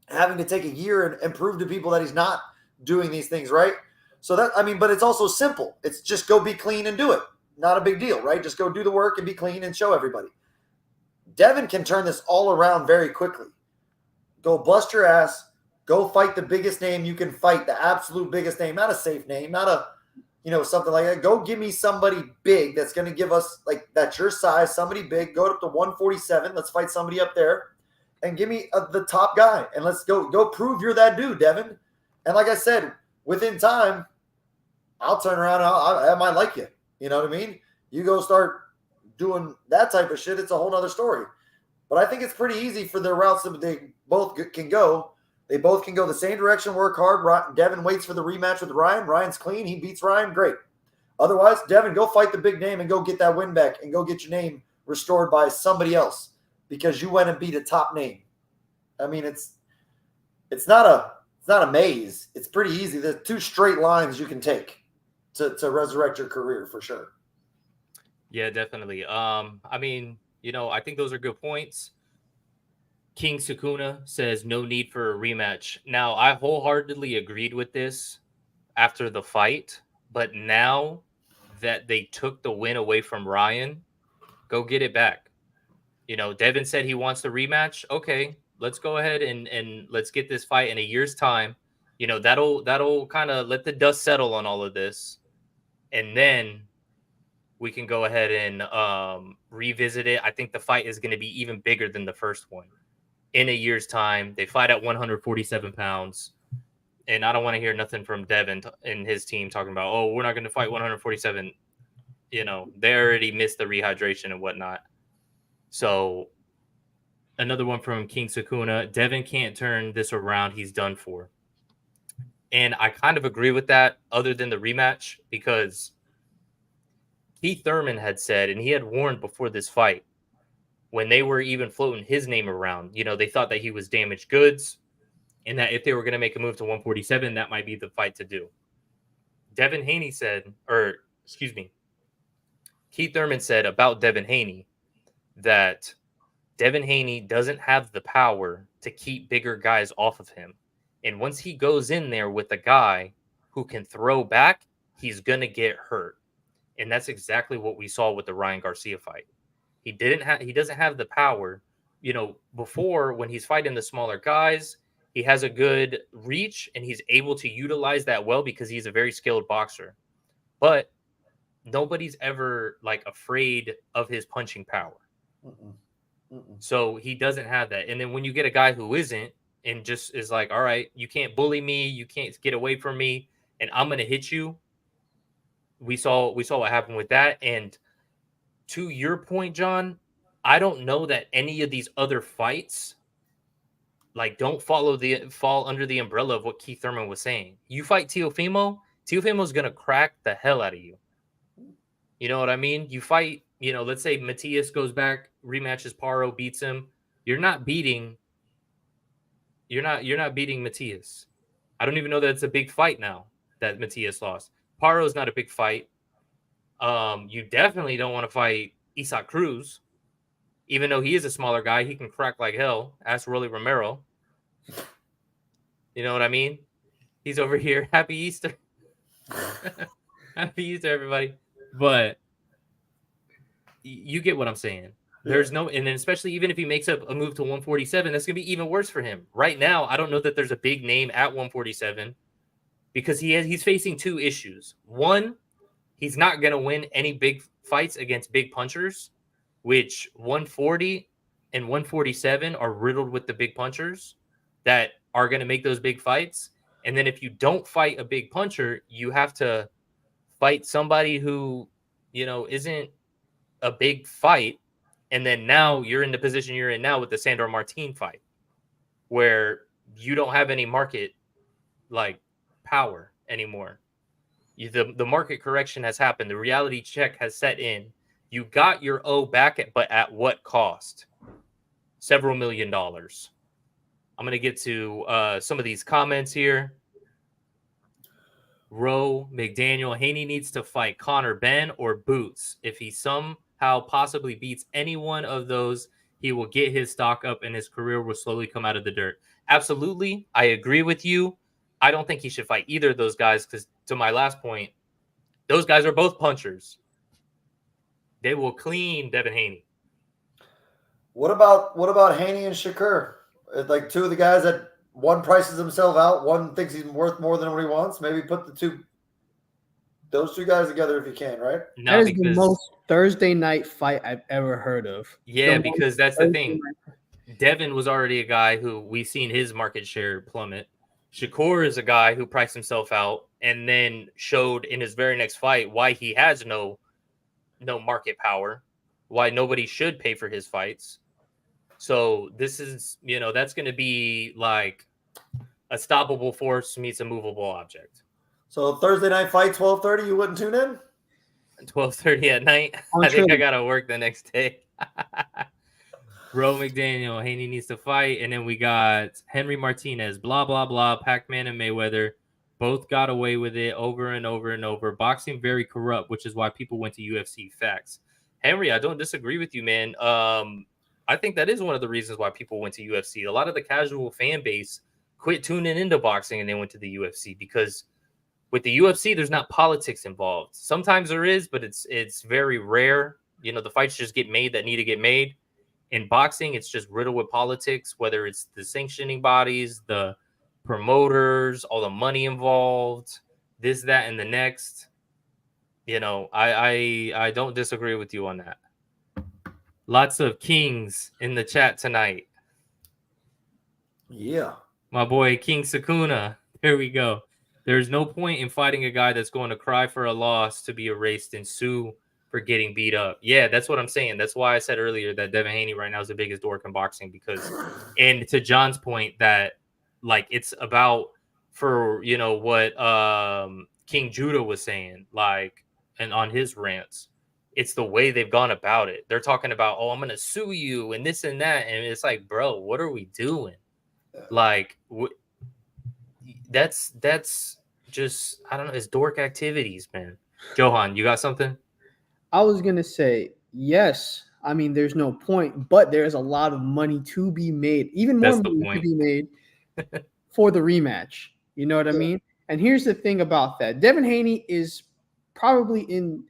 having to take a year and prove to people that he's not doing these things, right? So but it's also simple. It's just go be clean and do it. Not a big deal, right? Just go do the work and be clean and show everybody. Devin can turn this all around very quickly. Go bust your ass. Go fight the biggest name you can fight, the absolute biggest name, not a safe name, not a, something like that. Go give me somebody big that's going to give us, like, that's your size, somebody big. Go up to 147. Let's fight somebody up there. And give me the top guy. And let's go prove you're that dude, Devin. And like I said, within time, I'll turn around and I might like you. You know what I mean? You go start doing that type of shit, it's a whole other story. But I think it's pretty easy for the routes that they both can go. They both can go the same direction, work hard. Devin waits for the rematch with Ryan. Ryan's clean. He beats Ryan. Great. Otherwise, Devin, go fight the big name and go get that win back and go get your name restored by somebody else because you went and beat a top name. I mean, it's not a maze. It's pretty easy. There's 2 straight lines you can take to resurrect your career for sure.
Yeah, definitely. I mean, I think those are good points. King Sukuna says no need for a rematch. Now, I wholeheartedly agreed with this after the fight, but now that they took the win away from Ryan, go get it back. Devin said he wants the rematch. Okay, let's go ahead and let's get this fight in a year's time. That'll kind of let the dust settle on all of this, and then we can go ahead and revisit it. I think the fight is going to be even bigger than the first one. In a year's time, they fight at 147 pounds. And I don't want to hear nothing from Devin and his team talking about, oh, we're not going to fight 147. They already missed the rehydration and whatnot. So another one from King Sukuna. Devin can't turn this around. He's done for. And I kind of agree with that other than the rematch because Keith Thurman had said, and he had warned before this fight, when they were even floating his name around, they thought that he was damaged goods and that if they were going to make a move to 147, that might be the fight to do. Devin Haney said, Keith Thurman said about Devin Haney that Devin Haney doesn't have the power to keep bigger guys off of him. And once he goes in there with a guy who can throw back, he's going to get hurt. And that's exactly what we saw with the Ryan Garcia fight. He doesn't have the power. Before when he's fighting the smaller guys, he has a good reach and he's able to utilize that well because he's a very skilled boxer. But nobody's ever afraid of his punching power. So he doesn't have that. And then when you get a guy who isn't and just is like, all right, you can't bully me, you can't get away from me, and I'm gonna hit you. We saw what happened with that. And to your point, John, I don't know that any of these other fights don't fall under the umbrella of what Keith Thurman was saying. You fight Teofimo's gonna crack the hell out of you. You know what I mean? You fight, let's say Matias goes back, rematches Paro, beats him. You're not beating Matias. I don't even know that it's a big fight now that Matias lost. Paro's not a big fight. You definitely don't want to fight Isaac Cruz, even though he is a smaller guy. He can crack like hell. Ask Rolly Romero. You know what I mean? He's over here. Happy Easter. Happy Easter, everybody. But you get what I'm saying. There's no, and then especially even if he makes up a move to 147, that's going to be even worse for him. Right now, I don't know that there's a big name at 147 because he's facing 2 issues. One, he's not going to win any big fights against big punchers, which 140 and 147 are riddled with the big punchers that are going to make those big fights. And then if you don't fight a big puncher, you have to fight somebody who, isn't a big fight. And then now you're in the position you're in now with the Sandor Martin fight, where you don't have any market power anymore. The market correction has happened. The reality check has set in. You got your O back, but at what cost? Several $1 million. I'm going to get to some of these comments here. Rowe, McDaniel, Haney needs to fight Connor Ben or Boots. If he somehow possibly beats any one of those, he will get his stock up and his career will slowly come out of the dirt. Absolutely. I agree with you. I don't think he should fight either of those guys because, to my last point, those guys are both punchers. They will clean Devin Haney.
What about Haney and Shakur? 2 of the guys that one prices himself out, one thinks he's worth more than what he wants. Maybe put those 2 guys together if you can, right?
No,
that is the most Thursday night fight I've ever heard of.
Yeah, because that's the thing. Devin was already a guy who we've seen his market share plummet. Shakur is a guy who priced himself out and then showed in his very next fight why he has no market power, why nobody should pay for his fights. So this is, that's going to be like a stoppable force meets a movable object.
So Thursday night fight, 12:30, you wouldn't tune in?
12:30 at night. I think I got to work the next day. Bro McDaniel, Haney needs to fight. And then we got Henry Martinez, blah, blah, blah. Pac-Man and Mayweather both got away with it over and over and over. Boxing very corrupt, which is why people went to UFC. Facts. Henry, I don't disagree with you, man. I think that is one of the reasons why people went to UFC. A lot of the casual fan base quit tuning into boxing and they went to the UFC because with the UFC, there's not politics involved. Sometimes there is, but it's very rare. You know, the fights just get made that need to get made. In boxing, it's just riddled with politics, whether it's the sanctioning bodies, the promoters, all the money involved, this, that, and the next. You know, I don't disagree with you on that. Lots of kings in the chat tonight.
Yeah.
My boy King Sakuna. There we go. There's no point in fighting a guy that's going to cry for a loss to be erased and sue for getting beat up. Yeah, that's what I'm saying. That's why I said earlier that Devin Haney right now is the biggest dork in boxing because, and to John's point that like it's about for you know what King Judah was saying like and on his rants, it's the way they've gone about it. They're talking about I'm gonna sue you and this and that, and it's like, bro, what are we doing? Like that's just I don't know. It's dork activities, man. Johan, you got something?
I was gonna say yes. I mean, there's no point, but there's a lot of money to be made, even more
That's the
money to
point.
be made for the rematch. You know what I mean? And here's the thing about that: Devin Haney is probably in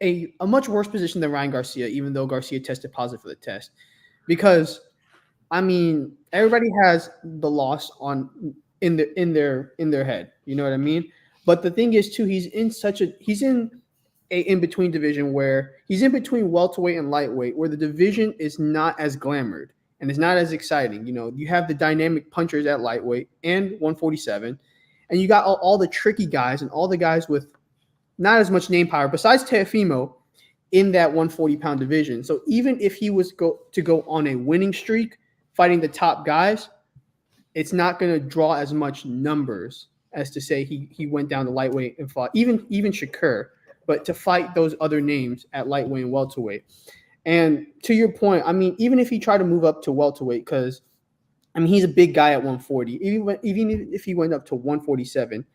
a much worse position than Ryan Garcia, even though Garcia tested positive for the test, because I mean, everybody has the loss on in their head. You know what I mean? But the thing is, too, he's in a in between division where he's in between welterweight and lightweight, where the division is not as glamored and it's not as exciting. You know, you have the dynamic punchers at lightweight and 147, and you got all the tricky guys and all the guys with not as much name power besides Teofimo in that 140-pound division. So even if he was to go on a winning streak fighting the top guys, it's not going to draw as much numbers as to say he went down to lightweight and fought even Shakur, but to fight those other names at lightweight and welterweight. And to your point, I mean, even if he tried to move up to welterweight, because I mean he's a big guy at 140, even if he went up to 147,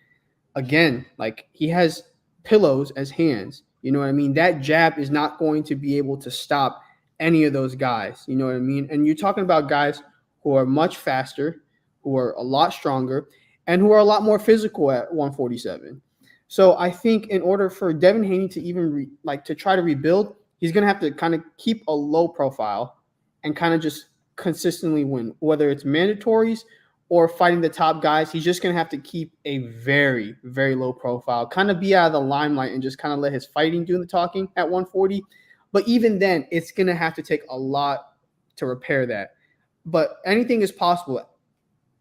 again, like he has pillows as hands. You know what I mean? That jab is not going to be able to stop any of those guys. You know what I mean? And you're talking about guys who are much faster, who are a lot stronger, and who are a lot more physical at 147. So I think in order for Devin Haney to even to try to rebuild, he's going to have to kind of keep a low profile and kind of just consistently win, whether it's mandatories or fighting the top guys. He's just going to have to keep a very, very low profile, kind of be out of the limelight and just kind of let his fighting do the talking at 140. But even then, it's going to have to take a lot to repair that. But anything is possible.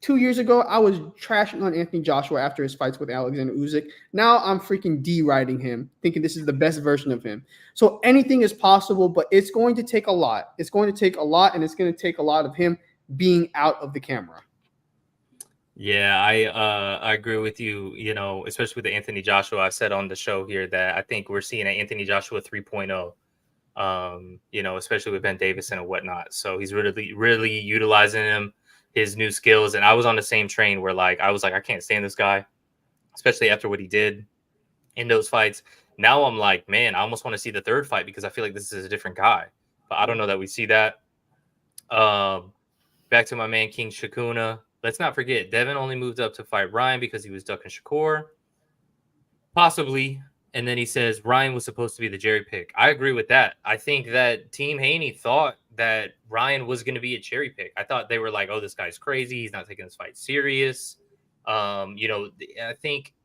2 years ago, I was trashing on Anthony Joshua after his fights with Alexander Usyk. Now I'm freaking deriding him, thinking this is the best version of him. So anything is possible, but it's going to take a lot. It's going to take a lot, and it's going to take a lot of him being out of the camera.
Yeah, I agree with you, you know, especially with the Anthony Joshua. I've said on the show here that I think we're seeing an Anthony Joshua 3.0, you know, especially with Ben Davison and whatnot. So he's really utilizing him, his new skills. And I was on the same train where I was like, I can't stand this guy, especially after what he did in those fights. Now I'm like, man, I almost want to see the third fight because I feel like this is a different guy. But I don't know that we see that. Back to my man, King Shakuna. Let's not forget, Devin only moved up to fight Ryan because he was ducking Shakur. Possibly. And then he says Ryan was supposed to be the cherry pick. I agree with that. I think that Team Haney thought that Ryan was going to be a cherry pick. I thought they were like, oh, this guy's crazy. He's not taking this fight serious. You know, I think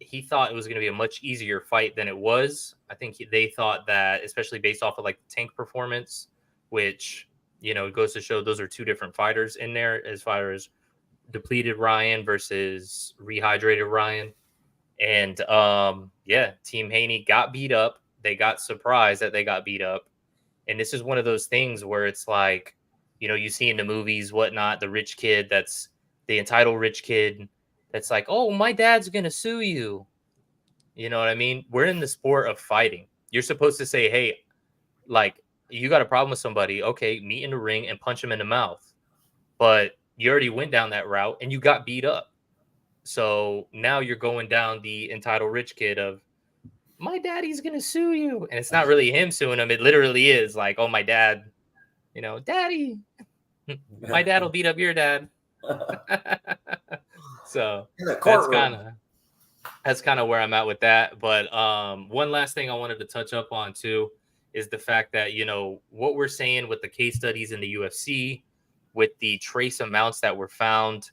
he thought it was going to be a much easier fight than it was. I think they thought that, especially based off of the Tank performance, which, you know, it goes to show those are two different fighters in there as far as depleted Ryan versus rehydrated Ryan. And yeah, Team Haney got beat up. They got surprised that they got beat up. And this is one of those things where it's like, you know, you see in the movies, whatnot, the rich kid that's the entitled rich kid that's like, oh, my dad's going to sue you. You know what I mean? We're in the sport of fighting. You're supposed to say, hey, you got a problem with somebody, okay, meet in the ring and punch him in the mouth. But you already went down that route and you got beat up. So now you're going down the entitled rich kid of my daddy's gonna sue you. And it's not really him suing him. It literally is like, oh, my dad, daddy, my dad will beat up your dad. So
In the
that's
courtroom.
kind of where I'm at with that. But one last thing I wanted to touch up on too is the fact that what we're saying with the case studies in the UFC, with the trace amounts that were found,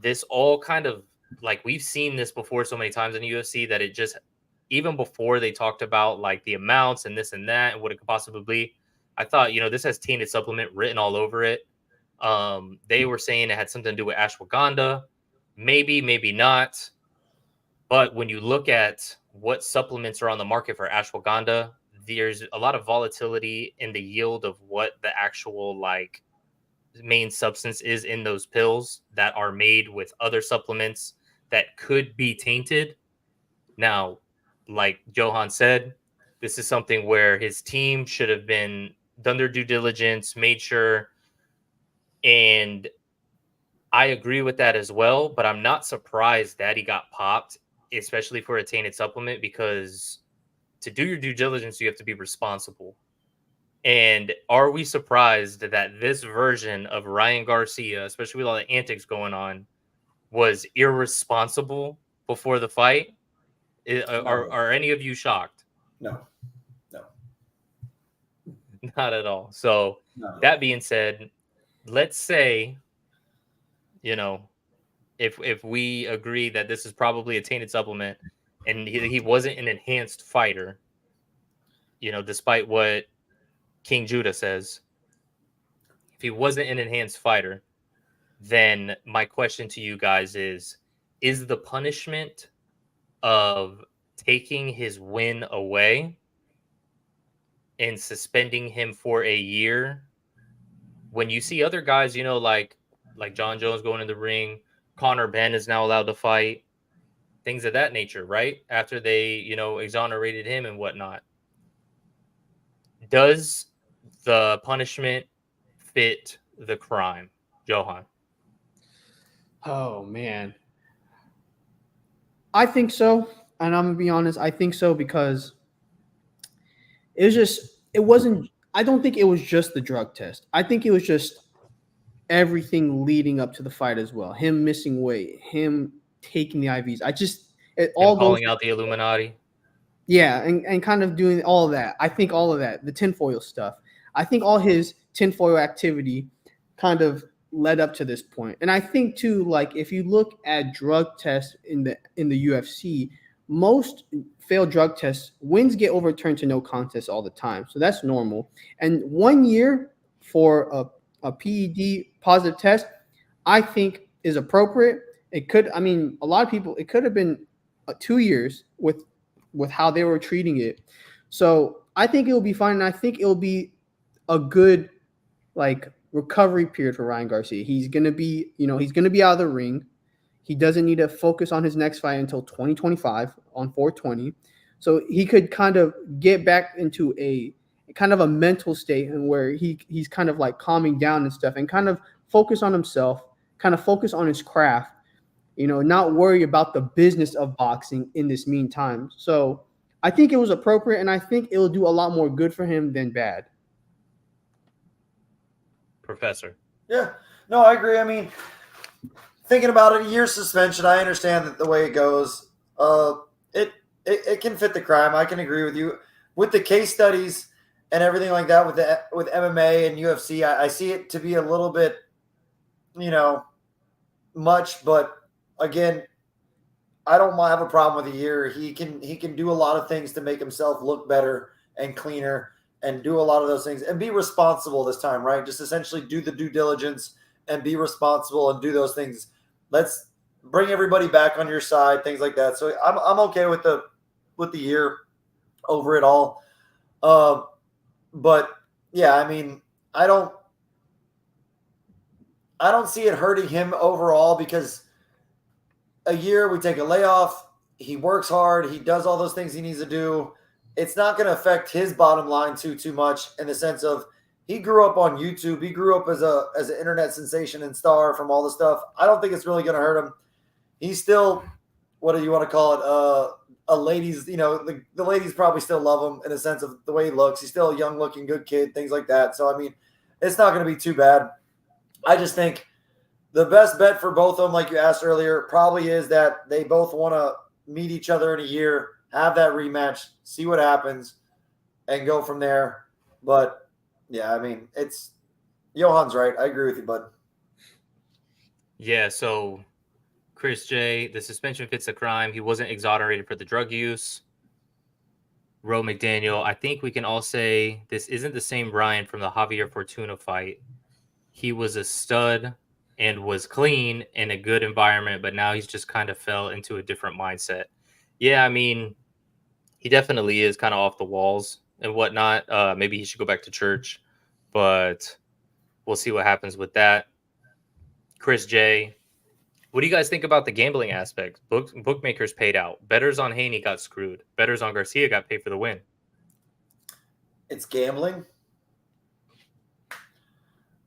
this all kind of like we've seen this before so many times in the UFC that it just even before they talked about like the amounts and this and that and what it could possibly be, I thought this has tainted supplement written all over it. They were saying it had something to do with ashwagandha, maybe not. But when you look at what supplements are on the market for ashwagandha, there's a lot of volatility in the yield of what the actual like main substance is in those pills that are made with other supplements that could be tainted. Now, like Johan said, this is something where his team should have been done their due diligence, made sure, and I agree with that as well, but I'm not surprised that he got popped, especially for a tainted supplement, because to do your due diligence, you have to be responsible. And are we surprised that this version of Ryan Garcia, especially with all the antics going on, was irresponsible before the fight? Are any of you shocked?
No.
Not at all. So that being said, let's say, if we agree that this is probably a tainted supplement and he wasn't an enhanced fighter, despite what King Judah says, if he wasn't an enhanced fighter, then my question to you guys is the punishment of taking his win away and suspending him for a year, when you see other guys, like John Jones going in the ring, Conor Benn is now allowed to fight, things of that nature, right? After they, exonerated him and whatnot. Does the punishment fit the crime, Johan?
Oh man, I think so, and I'm gonna be honest. I think so because it wasn't. I don't think it was just the drug test. I think it was just everything leading up to the fight as well. Him missing weight, him taking the IVs. It all
Him
goes.
calling out the Illuminati.
Yeah, and kind of doing all of that. I think all of that, the tinfoil stuff. I think all his tinfoil activity kind of led up to this point. And I think too, like if you look at drug tests in the UFC, most failed drug tests, wins get overturned to no contest all the time. So that's normal. And 1 year for a PED positive test, I think is appropriate. It could, I mean, a lot of people, it could have been 2 years with how they were treating it. So I think it will be fine. And I think it will be a good like recovery period for Ryan Garcia. He's going to be, he's going to be out of the ring. He doesn't need to focus on his next fight until 2025 on 420. So he could kind of get back into a kind of a mental state and where he's kind of like calming down and stuff and kind of focus on himself, kind of focus on his craft, not worry about the business of boxing in this meantime. So I think it was appropriate, and I think it will do a lot more good for him than bad.
Professor.
Yeah. No, I agree. I mean, thinking about it, a year suspension, I understand that the way it goes. It can fit the crime. I can agree with you. With the case studies and everything like that with MMA and UFC, I see it to be a little bit, much, but again, I don't have a problem with a year. He can do a lot of things to make himself look better and cleaner and do a lot of those things and be responsible this time, right? Just essentially do the due diligence and be responsible and do those things. Let's bring everybody back on your side, things like that. So I'm okay with the year over it all. But yeah, I mean, I don't see it hurting him overall because a year we take a layoff. He works hard. He does all those things he needs to do. it's not going to affect his bottom line too much in the sense of he grew up on YouTube. He grew up as an internet sensation and star from all the stuff. I don't think it's really going to hurt him. He's still, what do you want to call it? A ladies, the ladies probably still love him in the sense of the way he looks. He's still a young looking, good kid, things like that. So, I mean, it's not going to be too bad. I just think the best bet for both of them, like you asked earlier, probably is that they both want to meet each other in a year, have that rematch, see what happens, and go from there. But, yeah, I mean, it's Johan's right. I agree with you, bud.
Yeah, so Chris J., the suspension fits a crime. He wasn't exonerated for the drug use. Ro McDaniel, I think we can all say this isn't the same Brian from the Javier Fortuna fight. He was a stud and was clean in a good environment, but now he's just kind of fell into a different mindset. Yeah, I mean, he definitely is kind of off the walls and whatnot. Maybe he should go back to church, but we'll see what happens with that. Chris J., what do you guys think about the gambling aspect? Bookmakers paid out. Bettors on Haney got screwed. Bettors on Garcia got paid for the win.
It's gambling.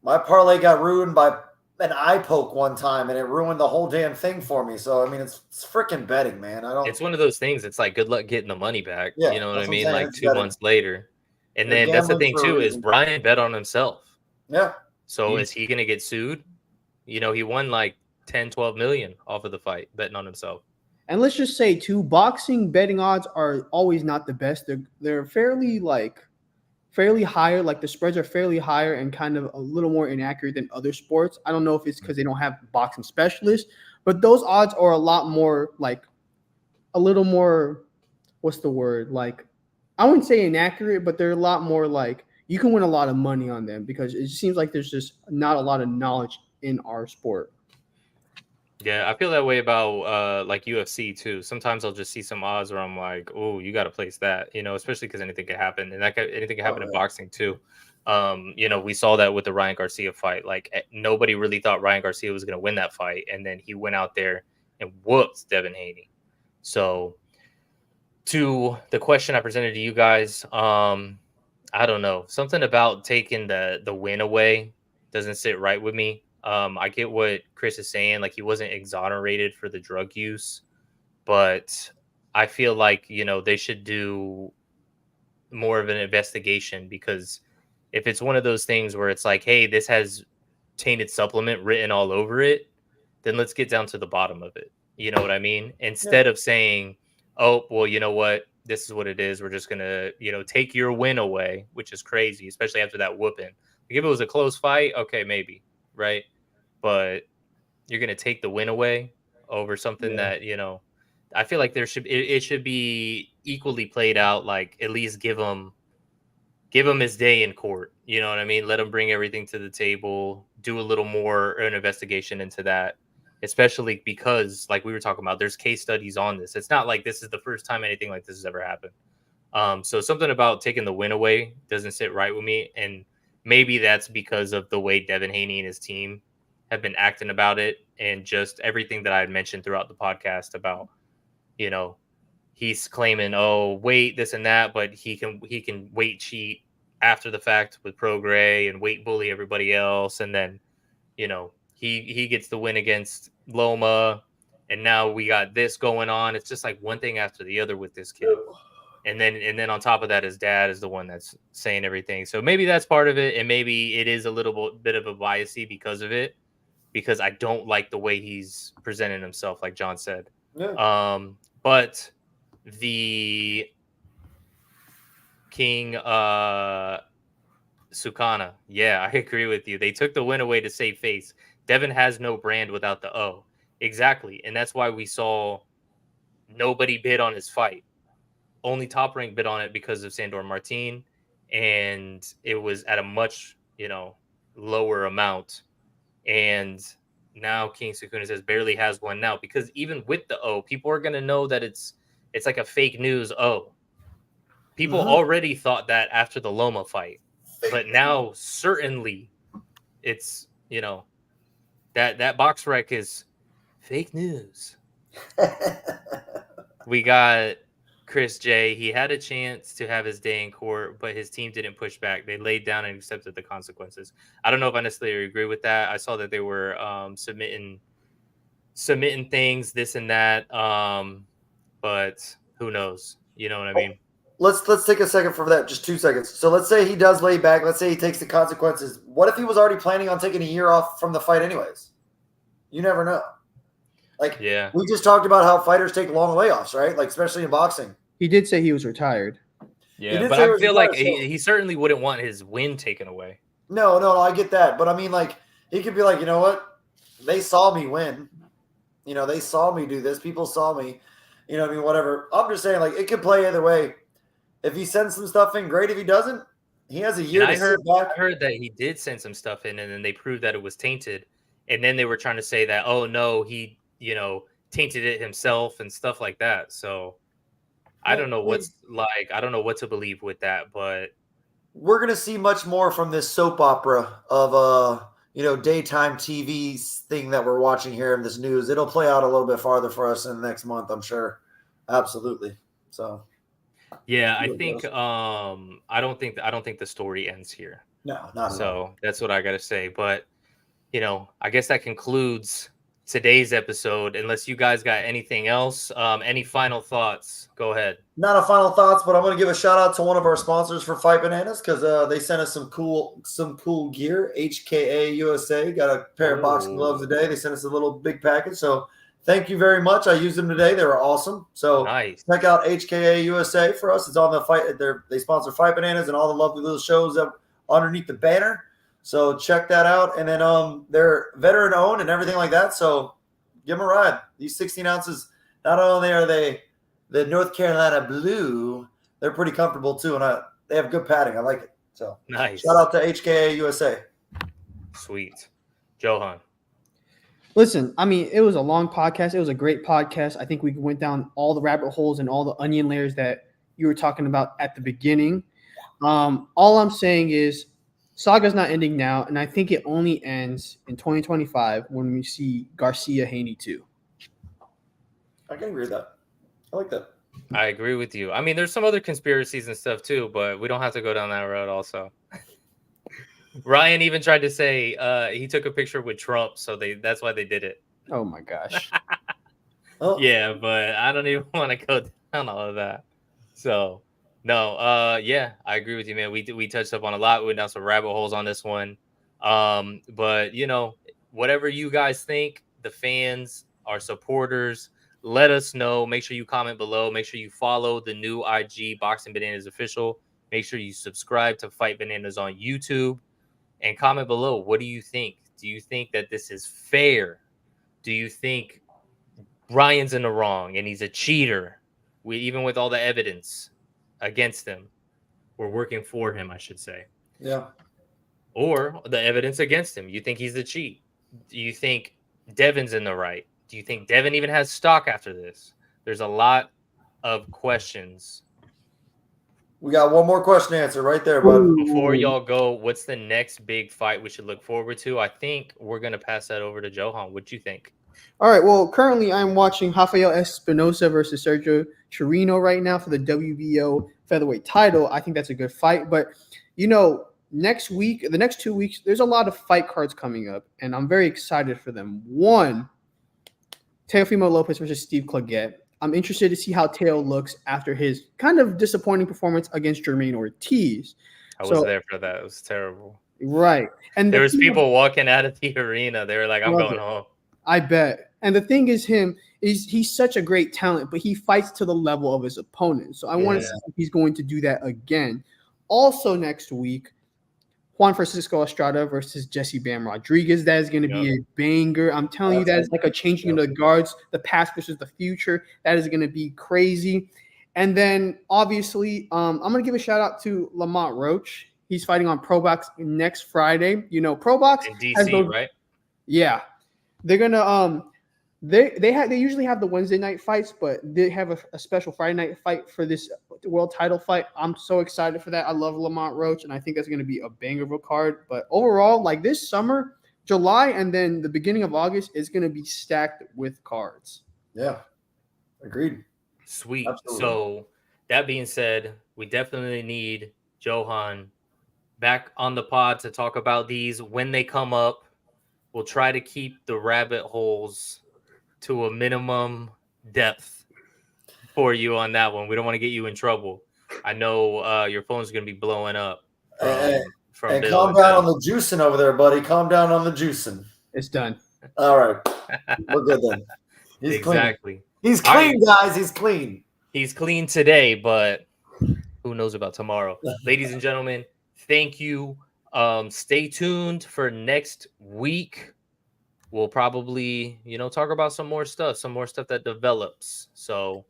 My parlay got ruined by an eye poke one time, and it ruined the whole damn thing for me. So, I mean, it's freaking betting, man.
It's one of those things. It's like good luck getting the money back.
Yeah,
you know what I
that's what I'm
mean?
saying.
Like
It's
2
betting.
months later. And
They're
then that's the
gambling
thing
for a
too, is
reason.
Brian bet on himself.
Yeah.
So is he going to get sued? He won like 10, 12 million off of the fight betting on himself.
And let's just say too, boxing betting odds are always not the best. They're fairly higher. Like the spreads are fairly higher and kind of a little more inaccurate than other sports. I don't know if it's because they don't have boxing specialists, but those odds are a lot more a little more. What's the word? Like, I wouldn't say inaccurate, but they're a lot more you can win a lot of money on them because it seems like there's just not a lot of knowledge in our sport.
Yeah, I feel that way about like UFC too. Sometimes I'll just see some odds where I'm like, "Oh, you got to place that," especially because anything could happen, and anything can happen in boxing too. We saw that with the Ryan Garcia fight. Like nobody really thought Ryan Garcia was going to win that fight, and then he went out there and whooped Devin Haney. So, to the question I presented to you guys, I don't know, something about taking the win away doesn't sit right with me. I get what Chris is saying. Like he wasn't exonerated for the drug use, but I feel like, they should do more of an investigation because if it's one of those things where it's like, hey, this has tainted supplement written all over it, then let's get down to the bottom of it. You know what I mean? Instead of saying, oh, well, you know what? This is what it is. We're just going to, take your win away, which is crazy, especially after that whooping. Like if it was a close fight, okay, maybe, right? But you're going to take the win away over something that, I feel like it should be equally played out. Like at least give him his day in court. You know what I mean? Let him bring everything to the table, do a little more an investigation into that, especially because like we were talking about, there's case studies on this. It's not like this is the first time anything like this has ever happened. So something about taking the win away doesn't sit right with me. And maybe that's because of the way Devin Haney and his team have been acting about it and just everything that I had mentioned throughout the podcast about, he's claiming, oh, weight, this and that, but he can weight cheat after the fact with Pro Gray and weight bully everybody else. And then, he gets the win against Loma. And now we got this going on. It's just like one thing after the other with this kid. And then on top of that, his dad is the one that's saying everything. So maybe that's part of it. And maybe it is a little bit of a biasy because of it, because I don't like the way he's presenting himself, like John said.
Yeah.
But the King Sukana, yeah, I agree with you. They took the win away to save face. Devin has no brand without the O. Exactly. And that's why we saw nobody bid on his fight. Only Top Rank bid on it because of Sandor Martin, and it was at a much, lower amount. And now King Sukuna says barely has one now because even with the O, people are going to know that it's like a fake news O. People already thought that after the Loma fight, but now certainly it's, that box rec is fake news. We got Chris J. He had a chance to have his day in court, but his team didn't push back. They laid down and accepted the consequences. I don't know if I necessarily agree with that. I saw that they were submitting things, this and that. But who knows? You know what I mean?
Let's take a second for that, just 2 seconds. So let's say he does lay back. Let's say he takes the consequences. What if he was already planning on taking a year off from the fight anyways? You never know. Like,
Yeah.
we just talked about how fighters take long layoffs, right? Like, especially in boxing.
He did say he was retired.
Yeah, but I feel like he certainly wouldn't want his win taken away.
No, I get that. But I mean, like, he could be like, you know what? They saw me win. You know, they saw me do this. People saw me. You know what I mean? Whatever. I'm just saying, like, it could play either way. If he sends some stuff in, great. If he doesn't, he has a year to sit back.
I heard that he did send some stuff in, and then they proved that it was tainted. And then they were trying to say that, oh, no, he, tainted it himself and stuff like that. So I don't know I don't know what to believe with that, but
we're going to see much more from this soap opera of, daytime TV thing that we're watching here in this news. It'll play out a little bit farther for us in the next month, I'm sure. Absolutely. So,
yeah, I think I don't think the story ends here.
No, not at
all. That's what I got to say. But, I guess that concludes today's episode. Unless you guys got anything else, any final thoughts? Go ahead.
Not a final thoughts, but I'm going to give a shout out to one of our sponsors for Fight Bananas because they sent us some cool gear. HKA USA got a pair of boxing gloves today. They sent us a little big package, so thank you very much. I used them today. They were awesome. So
nice.
Check out HKA USA for us. It's on the fight. They sponsor Fight Bananas and all the lovely little shows that underneath the banner. So check that out. And then they're veteran owned and everything like that. So give them a ride. These 16 ounces, not only are they the North Carolina blue, they're pretty comfortable too. And they have good padding. I like it. So
nice.
Shout out to HKA USA.
Sweet. Johan.
Listen, I mean, it was a long podcast. It was a great podcast. I think we went down all the rabbit holes and all the onion layers that you were talking about at the beginning. All I'm saying is Saga's not ending now, and I think it only ends in 2025 when we see Garcia Haney too.
I can agree with that. I like that.
I agree with you. I mean, there's some other conspiracies and stuff too, but we don't have to go down that road also. Ryan even tried to say he took a picture with Trump, so that's why they did it.
Oh my gosh.
Yeah, but I don't even want to go down all of that. So no, yeah, I agree with you, man. We touched up on a lot. We went down some rabbit holes on this one. But whatever you guys think, the fans, our supporters, let us know. Make sure you comment below. Make sure you follow the new IG Boxing Bananas official. Make sure you subscribe to Fight Bananas on YouTube and comment below. What do you think? Do you think that this is fair? Do you think Ryan's in the wrong and he's a cheater? Even with all the evidence against him, or working for him, I should say.
Yeah.
Or the evidence against him. You think he's the cheat? Do you think Devin's in the right? Do you think Devin even has stock after this? There's a lot of questions.
We got one more question to answer right there, bud.
Before y'all go, what's the next big fight we should look forward to? I think we're going to pass that over to Johan. What do you think?
All right. Well, currently I'm watching Rafael Espinosa versus Sergio Chirino right now for the WBO featherweight title. I think that's a good fight. But, next week, the next 2 weeks, there's a lot of fight cards coming up, and I'm very excited for them. One, Teofimo Lopez versus Steve Claggett. I'm interested to see how Teo looks after his kind of disappointing performance against Jermaine Ortiz.
I was there for that. It was terrible.
Right. And
there was people walking out of the arena. They were like, I'm going home.
I bet. And the thing is he's such a great talent, but he fights to the level of his opponent. So I want to see if he's going to do that again. Also next week, Juan Francisco Estrada versus Jesse Bam Rodriguez. That is going to be a banger. I'm telling you, that is like a changing of the guards, the past versus the future. That is going to be crazy. And then obviously, I'm going to give a shout out to Lamont Roach. He's fighting on ProBox next Friday. ProBox
in DC, right?
Yeah. They're gonna they usually have the Wednesday night fights, but they have a special Friday night fight for this world title fight. I'm so excited for that. I love Lamont Roach, and I think that's gonna be a banger of a card. But overall, like this summer, July and then the beginning of August is gonna be stacked with cards.
Yeah. Agreed.
Sweet.
Absolutely.
So that being said, we definitely need Johan back on the pod to talk about these when they come up. We'll try to keep the rabbit holes to a minimum depth for you on that one. We don't want to get you in trouble. I know your phone's going to be blowing up from
and
Bill
calm
and
down on
Bell.
the juicing over there, buddy. Calm down on the juicing.
It's done.
All right. We're good then. He's
Exactly.
clean. He's
All
clean,
right.
guys. He's clean.
He's clean today, but who knows about tomorrow? Ladies and gentlemen, thank you. Stay tuned for next week. We'll probably, talk about some more stuff that develops. So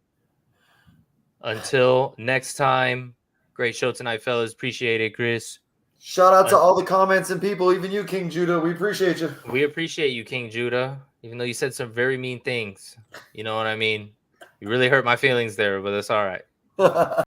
until next time, great show tonight, fellas. Appreciate it, Chris.
Shout out to all the comments and people, even you, King Judah. We appreciate you.
We appreciate you, King Judah, even though you said some very mean things. You know what I mean? You really hurt my feelings there, but that's all right.